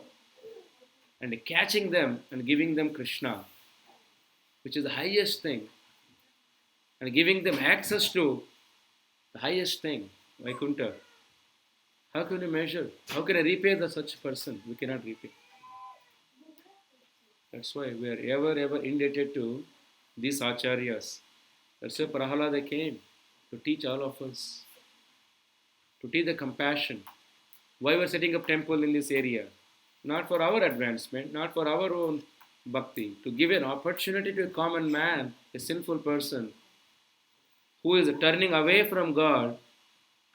and catching them and giving them Krishna, which is the highest thing, and giving them access to the highest thing, Vaikunta. How can you measure? How can I repay such person? We cannot repay. That's why we are ever indebted to these acharyas. That's why Prahalada came to teach all of us, to teach the compassion. Why we are setting up temple in this area? Not for our advancement, not for our own bhakti, to give an opportunity to a common man, a sinful person, who is turning away from God,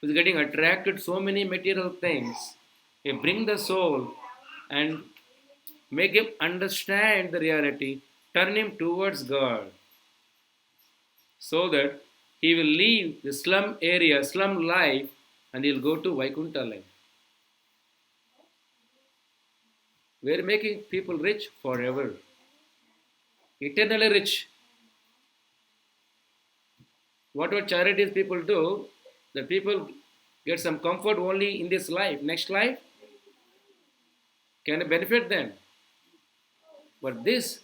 who is getting attracted to so many material things. Bring the soul and make him understand the reality, turn him towards God, so that he will leave the slum area, slum life, and he will go to Vaikunta life. We are making people rich forever, eternally rich. Whatever charities people do, the people get some comfort only in this life. Next life can benefit them. But this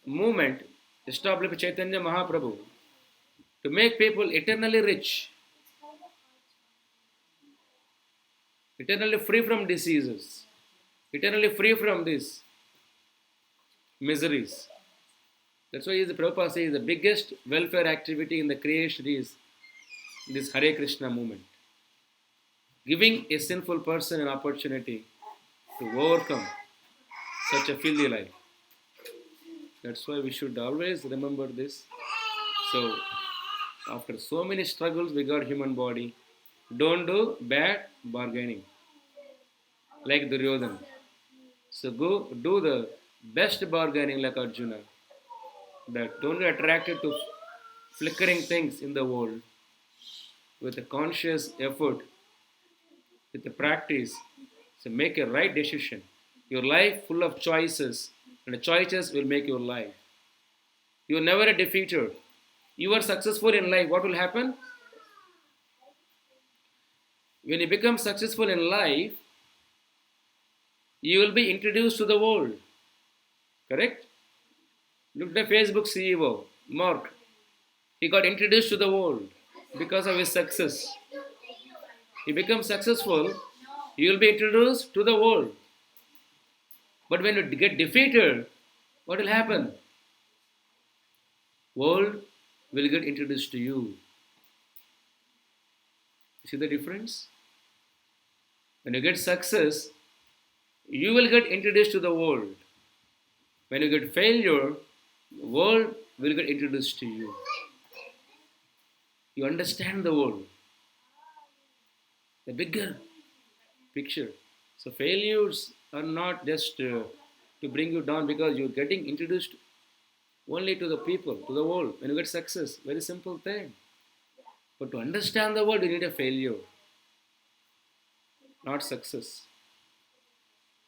movement established by Chaitanya Mahaprabhu to make people eternally rich, eternally free from diseases, eternally free from these miseries. That's why the Prabhupada says the biggest welfare activity in the creation is this Hare Krishna movement. Giving a sinful person an opportunity to overcome such a filthy life. That's why we should always remember this. So, After so many struggles, we got human body. Don't do bad bargaining like Dhuryodhana. So go do the best bargaining like Arjuna. That don't get attracted to flickering things in the world. With a conscious effort, with a practice, so make a right decision. Your life full of choices, and the choices will make your life. You are never a defeater. You are successful in life. What will happen? When you become successful in life, you will be introduced to the world. Correct? Look at the Facebook CEO, Mark. He got introduced to the world because of his success. He becomes successful, you will be introduced to the world. But when you get defeated, what will happen? World will get introduced to you. See the difference? When you get success, you will get introduced to the world. When you get failure, the world will get introduced to you. You understand the world, the bigger picture. So failures are not just to bring you down because you're getting introduced only to the people, to the world. When you get success, very simple thing. But to understand the world, you need a failure, not success.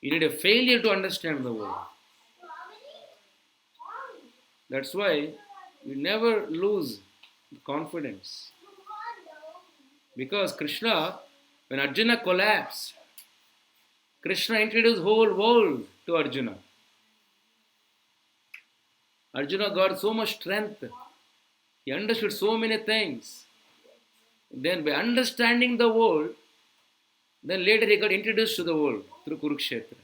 You need a failure to understand the world. That's why you never lose confidence. Because Krishna, when Arjuna collapsed, Krishna introduced whole world to Arjuna. Arjuna got so much strength. He understood so many things. Then by understanding the world, then later he got introduced to the world through Kurukshetra.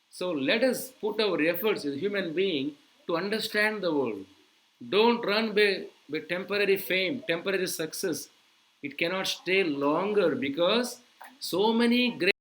So let us put our efforts as a human being to understand the world. Don't run by temporary fame, temporary success. It cannot stay longer because so many great